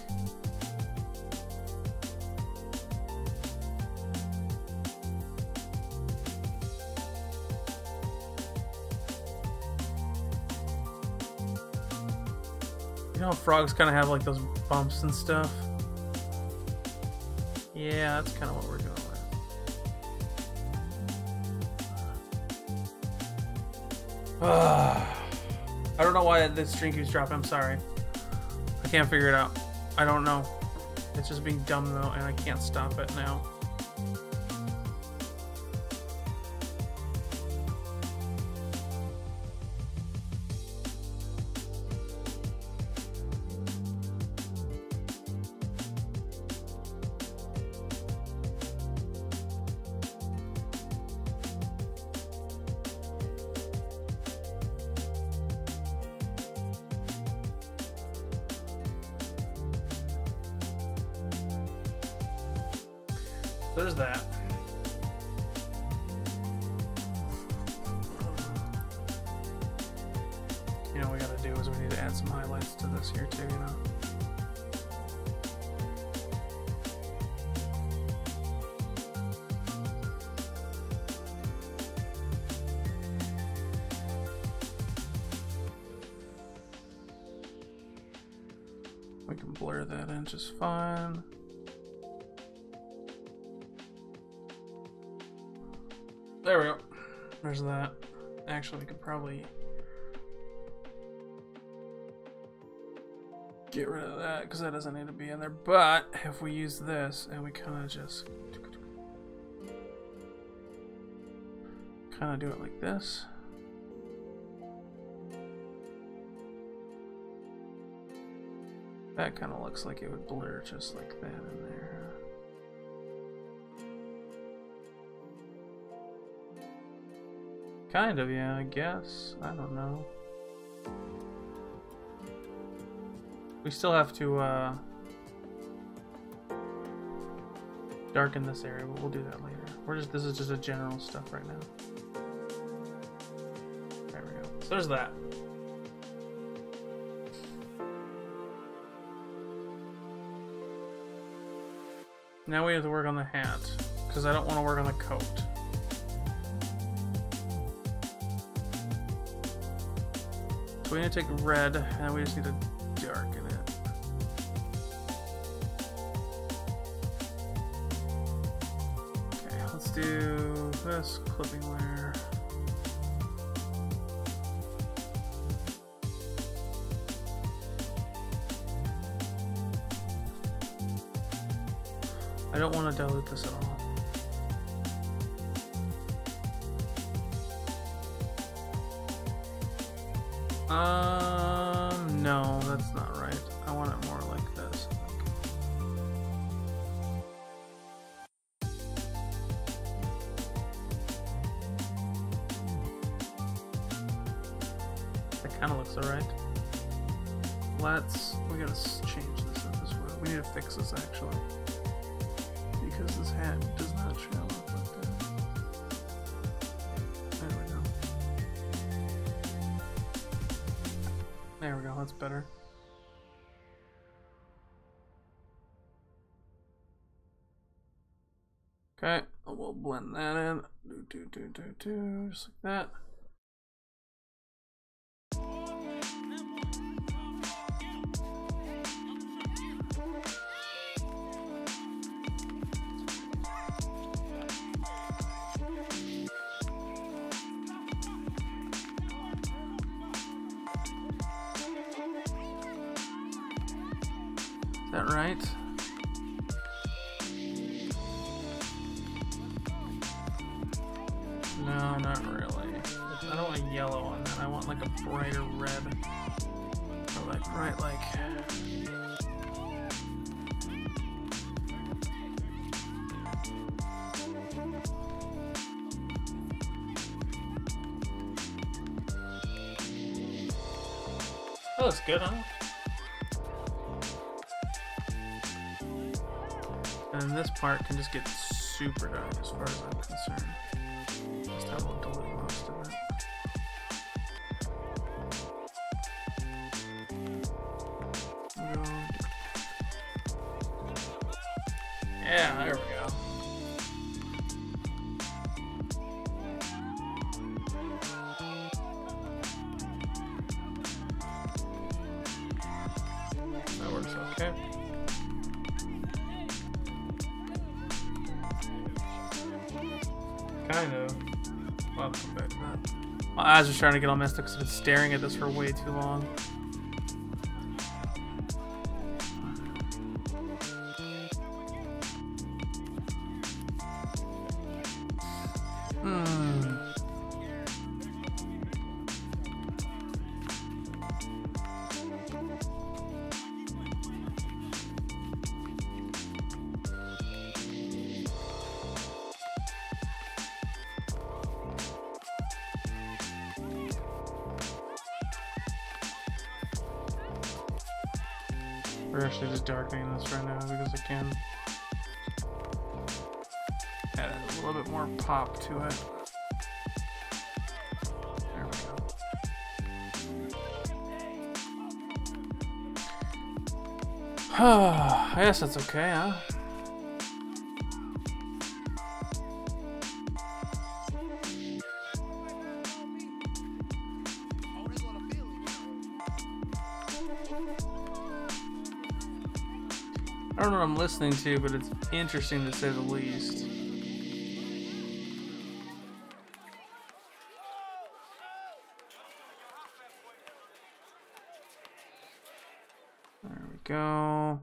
You know how frogs kind of have like those bumps and stuff? Yeah, that's kind of what we're going with. I don't know why this stream keeps dropping. I'm sorry. I can't figure it out. I don't know. It's just being dumb though, and I can't stop it now. there's that. You know what we gotta do is we need to add some highlights to this here too, you know. We can blur that in just fine. There we go. There's that. Actually, we could probably get rid of that because that doesn't need to be in there. But if we use this and we kind of just do it like this. That kind of looks like it would blur just like that in there. Kind of, yeah, I guess. I don't know. We still have to darken this area, but we'll do that later. This is just a general stuff right now. There we go. So there's that. Now we have to work on the hat, because I don't want to work on the coat. So we need to take red, and we just need to darken it. Okay, let's do this clipping layer. I don't want to dilute this at all. No, that's not right. I want it more like this. That kind of looks alright. We gotta change this up as well. We need to fix this actually. Because this hat does not trail up like that. There we go. There we go, that's better. Okay, we'll blend that in. Just like that. Is that right? No, not really. I don't want yellow on that. I want like a brighter red. Or like bright like. That looks good, huh? And this part can just get super dark as far as I'm concerned. Just have a delete most of it. Yeah, there we go. That works okay. Kind of. Well, come back to that. My eyes are starting to get all messed up because I've been staring at this for way too long. We're actually just darkening this right now because I can. little bit more pop to it. There we go. I guess that's okay, huh? I don't know what I'm listening to, but it's interesting to say the least. There we go.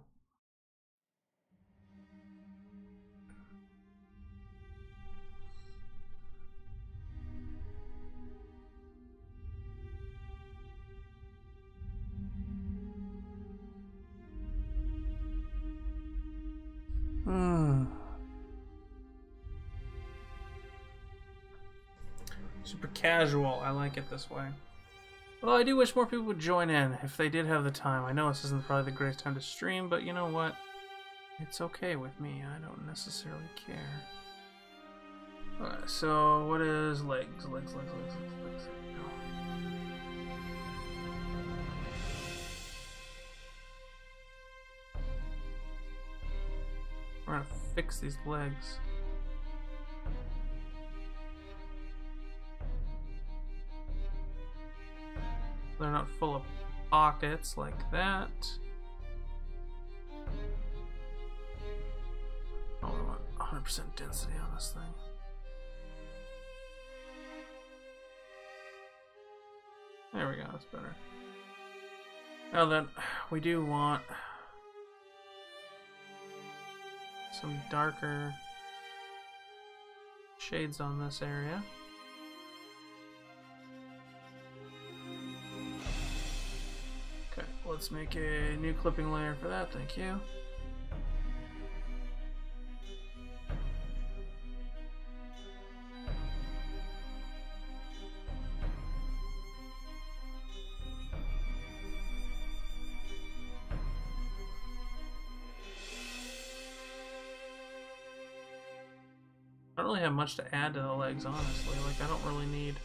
Super casual. I like it this way. Well, I do wish more people would join in if they did have the time. I know this isn't probably the greatest time to stream, but you know what? It's okay with me. I don't necessarily care. Alright, so what is legs? Legs. We're gonna fix these legs. They're not full of pockets like that. Oh, I want 100% density on this thing. There we go, that's better. Now then, we do want some darker shades on this area. Okay, let's make a new clipping layer for that, thank you. I don't really have much to add to the legs, honestly. Like, I don't really need...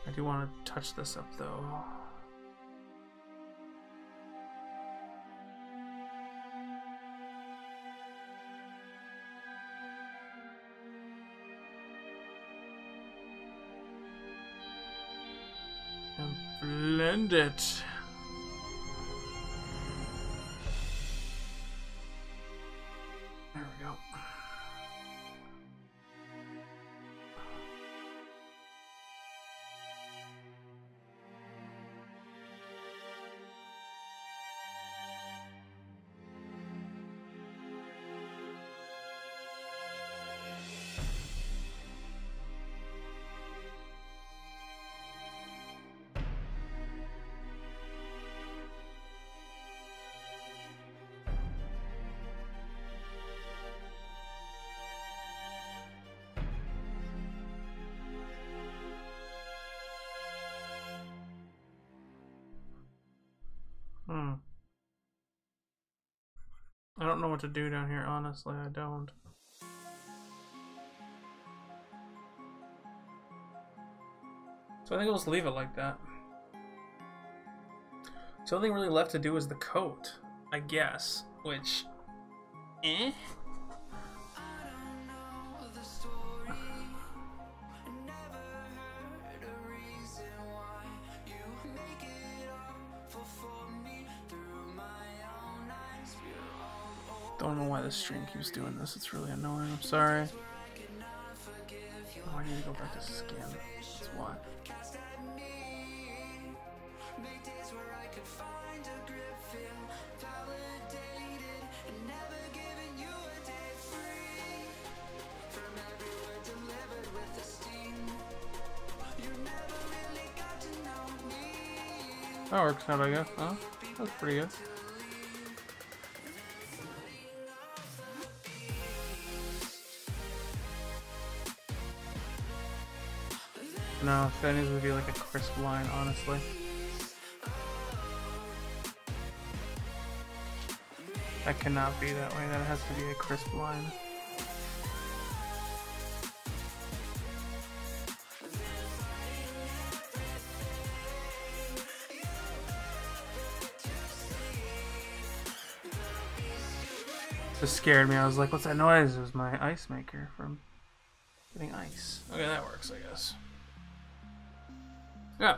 I do want to touch this up, though. And blend it. There we go. I don't know what to do down here, honestly, I don't. So I think I'll just leave it like that. So the only thing really left to do is the coat, I guess, which... eh? Don't know why this stream keeps doing this. It's really annoying. I'm sorry. Oh, I need to go back to scan. That's why. That works out, I guess. Huh? That's pretty good. No, that needs to be like a crisp line, honestly. That cannot be that way. That has to be a crisp line. Just scared me. I was like, what's that noise? It was my ice maker from getting ice. Okay, that works, I guess. Yeah.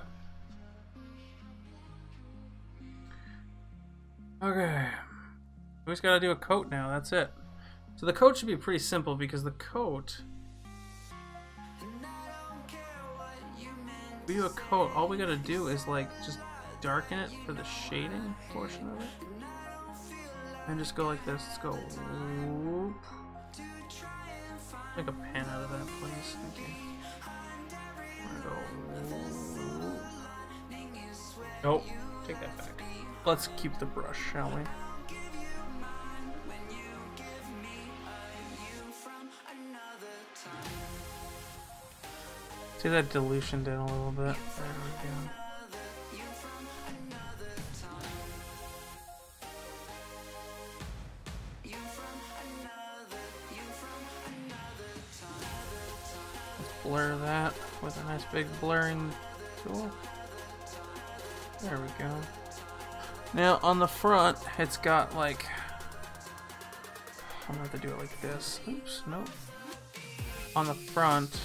Okay. We just gotta do a coat now, that's it. So the coat should be pretty simple because the coat... If we do a coat, all we gotta do is like just darken it for the shading portion of it. And just go like this. Let's go. Whoop. Make a pen out of that, please. Thank you. I'm gonna go. Whoop. Nope. Take that back. Let's keep the brush, shall we? See that dilution down a little bit. There we go. Blur that with a nice big blurring tool. There we go. Now on the front, it's got like, I'm gonna have to do it like this. Oops, nope. On the front,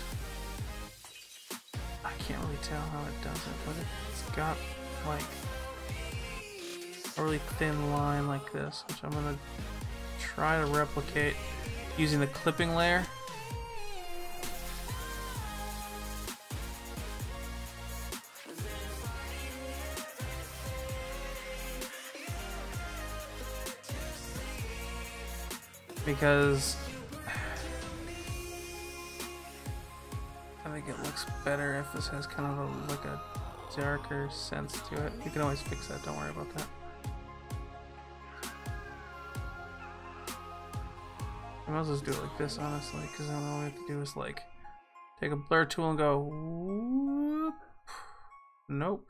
I can't really tell how it does it, but it's got like a really thin line like this, which I'm gonna try to replicate using the clipping layer. Because I think it looks better if this has kind of a, like a darker sense to it. You can always fix that, don't worry about that. I might as well just do it like this, honestly, because then all we have to do is like take a blur tool and go whoop. Nope.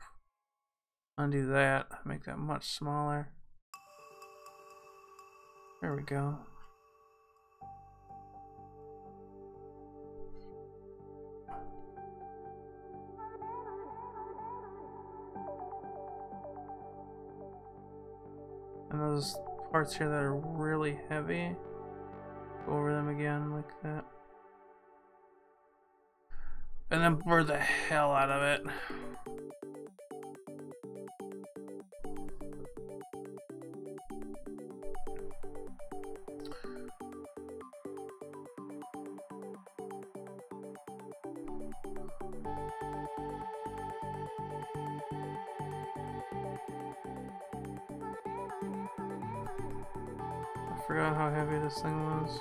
Undo that, make that much smaller. There we go. And those parts here that are really heavy, go over them again like that. And then blur the hell out of it. I forgot how heavy this thing was.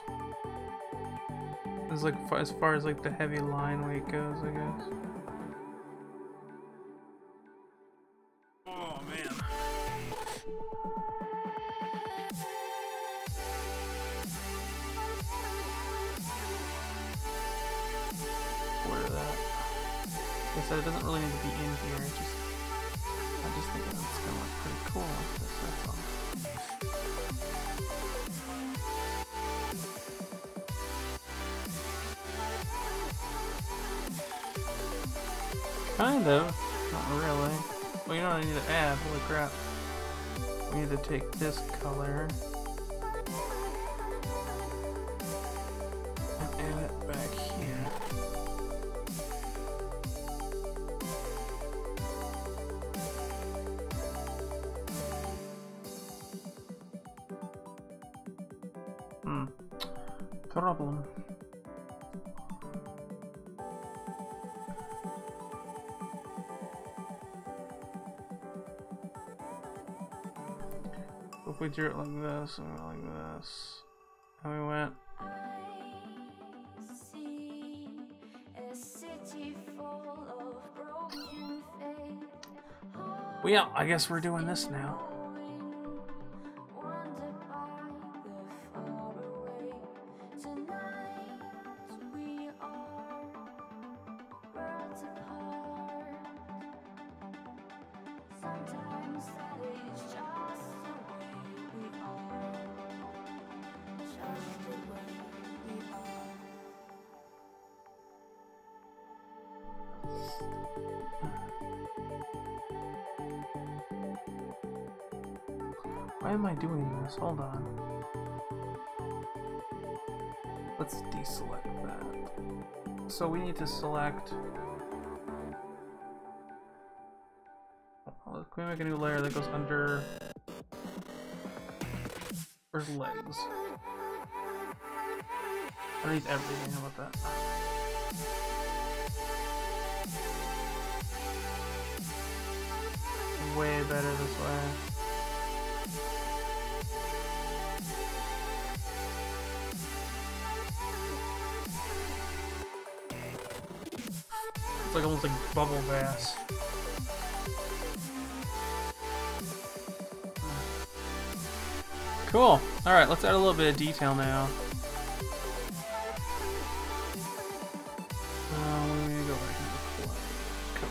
It's like as far as like the heavy line weight goes, I guess. Oh man. Blur that. Like I said, it doesn't really need to be in here. It's just, I just think it's gonna look pretty cool like this. That's all. Kind of. Not really. Well, you know what I need to add? Holy crap. We need to take this color and add it back here. Problem. If we drew it like this and like this, and we went. Well, yeah, I guess we're doing this now. Why am I doing this? Hold on. Let's deselect that. So we need to select... Can we make a new layer that goes under... Where's legs? Underneath everything, how about that? Way better this way. It's like almost like bubble bass. Cool. Alright, let's add a little bit of detail now. We need to go back into the coat.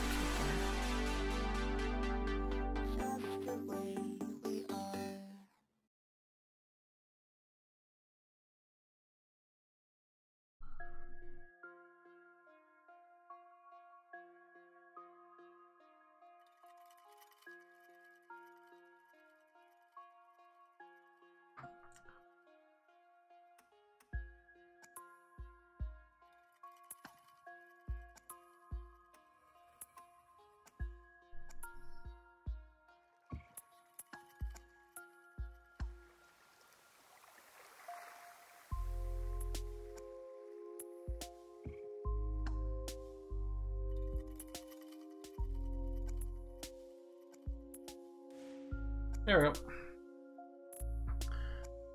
There we go.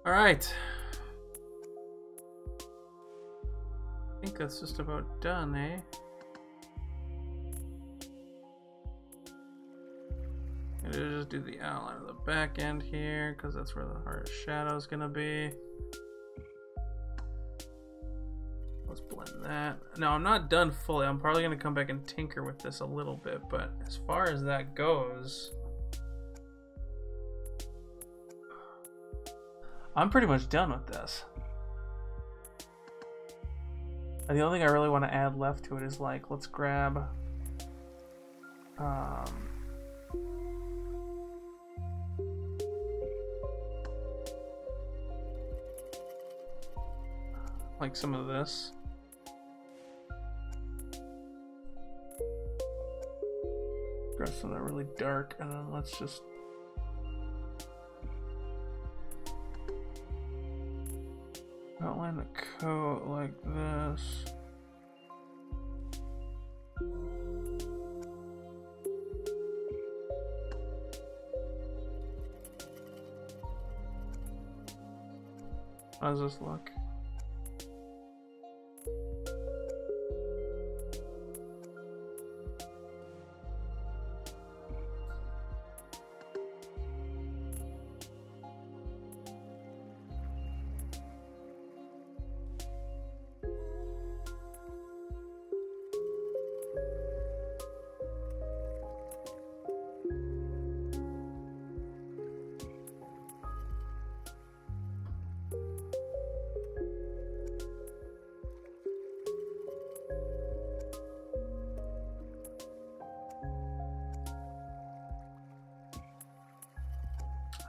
Alright. I think that's just about done, eh? I'm gonna just do the outline of the back end here, because that's where the hard shadow is gonna be. Let's blend that. Now, I'm not done fully. I'm probably gonna come back and tinker with this a little bit, but as far as that goes, I'm pretty much done with this. And the only thing I really want to add left to it is like, let's grab like some of this. Grab some that really dark, and then let's just outline the coat like this. How does this look?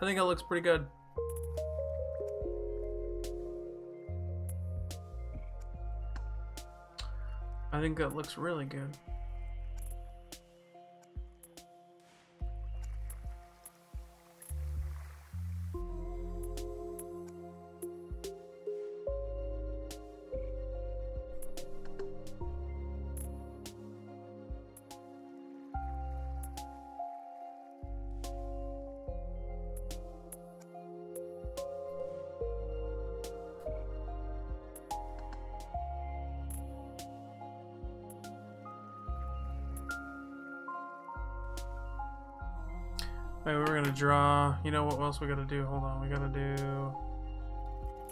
I think it looks pretty good. I think that looks really good. Alright, we're gonna draw, you know what else we gotta do? Hold on, we gotta do,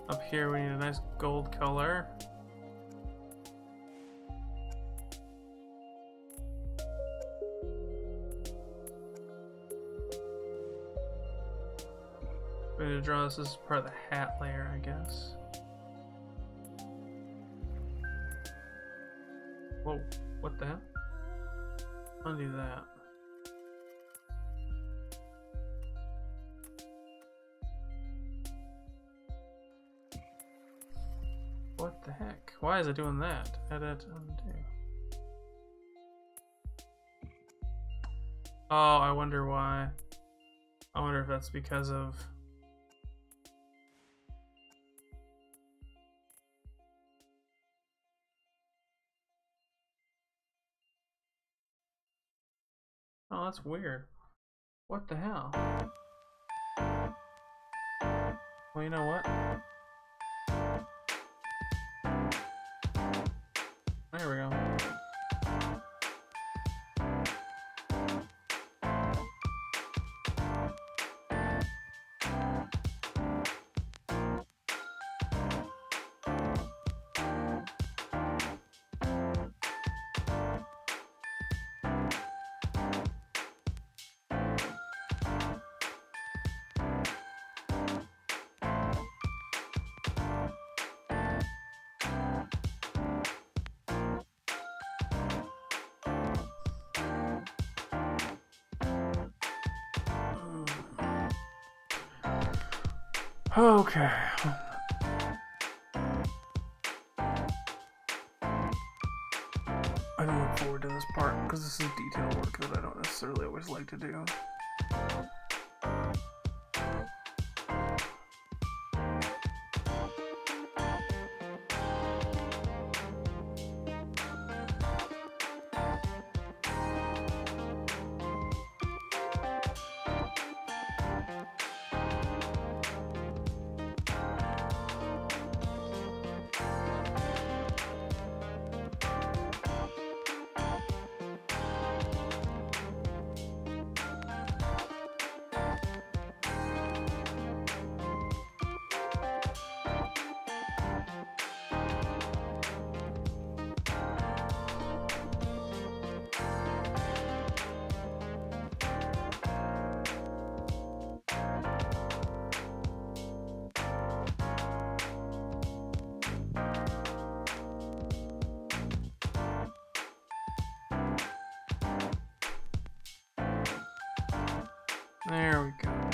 up here we need a nice gold color. We need to draw this as part of the hat layer, I guess. Whoa, what the hell? Undo that. What the heck? Why is it doing that? Edit, undo. Oh, I wonder why. I wonder if that's because of... Oh, that's weird. What the hell? Well, you know what? There we go. Okay. I don't look forward to this part because this is detail work that I don't necessarily always like to do. There we go.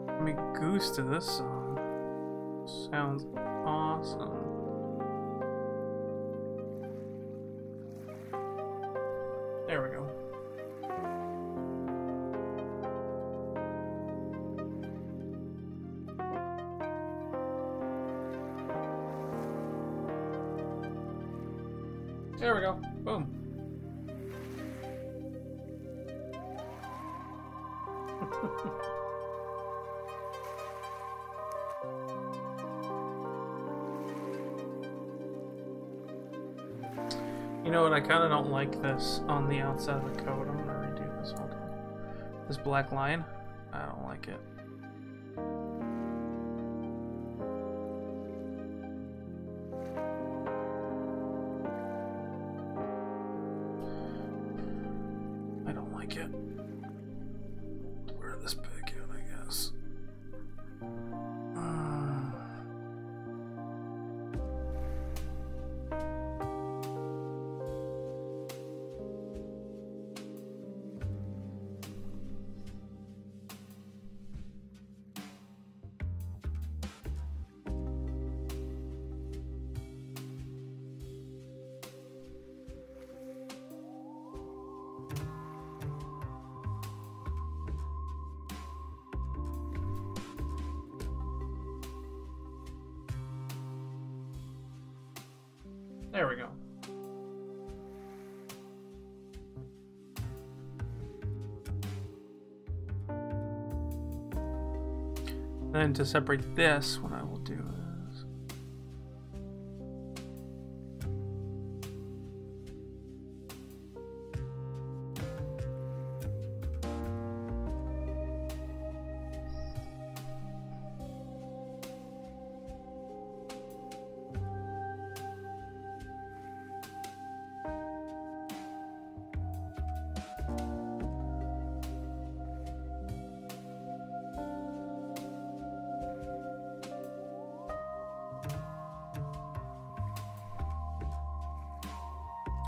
Let me goose to this song. Sounds awesome. There we go. There we go. Boom. You know what? I kind of don't like this on the outside of the code. I'm gonna redo this one. This black line. I don't like it. I don't like it. Where this big at, I guess. There we go. Then to separate this, what I will do is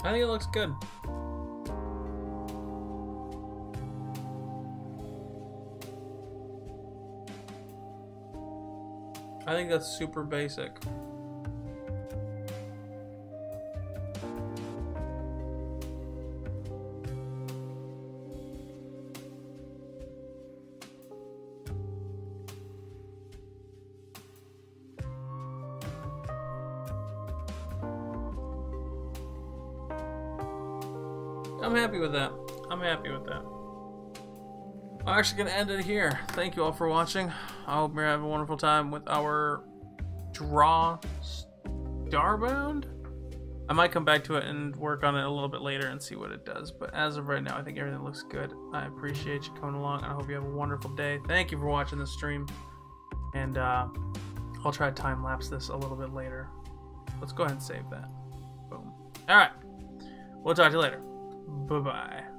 I think it looks good. I think that's super basic. I'm happy with that. I'm happy with that. I'm actually going to end it here. Thank you all for watching. I hope you're having a wonderful time with our draw Starbound. I might come back to it and work on it a little bit later and see what it does. But as of right now, I think everything looks good. I appreciate you coming along, and I hope you have a wonderful day. Thank you for watching this stream. And I'll try to time-lapse this a little bit later. Let's go ahead and save that. Boom. All right. We'll talk to you later. Bye-bye.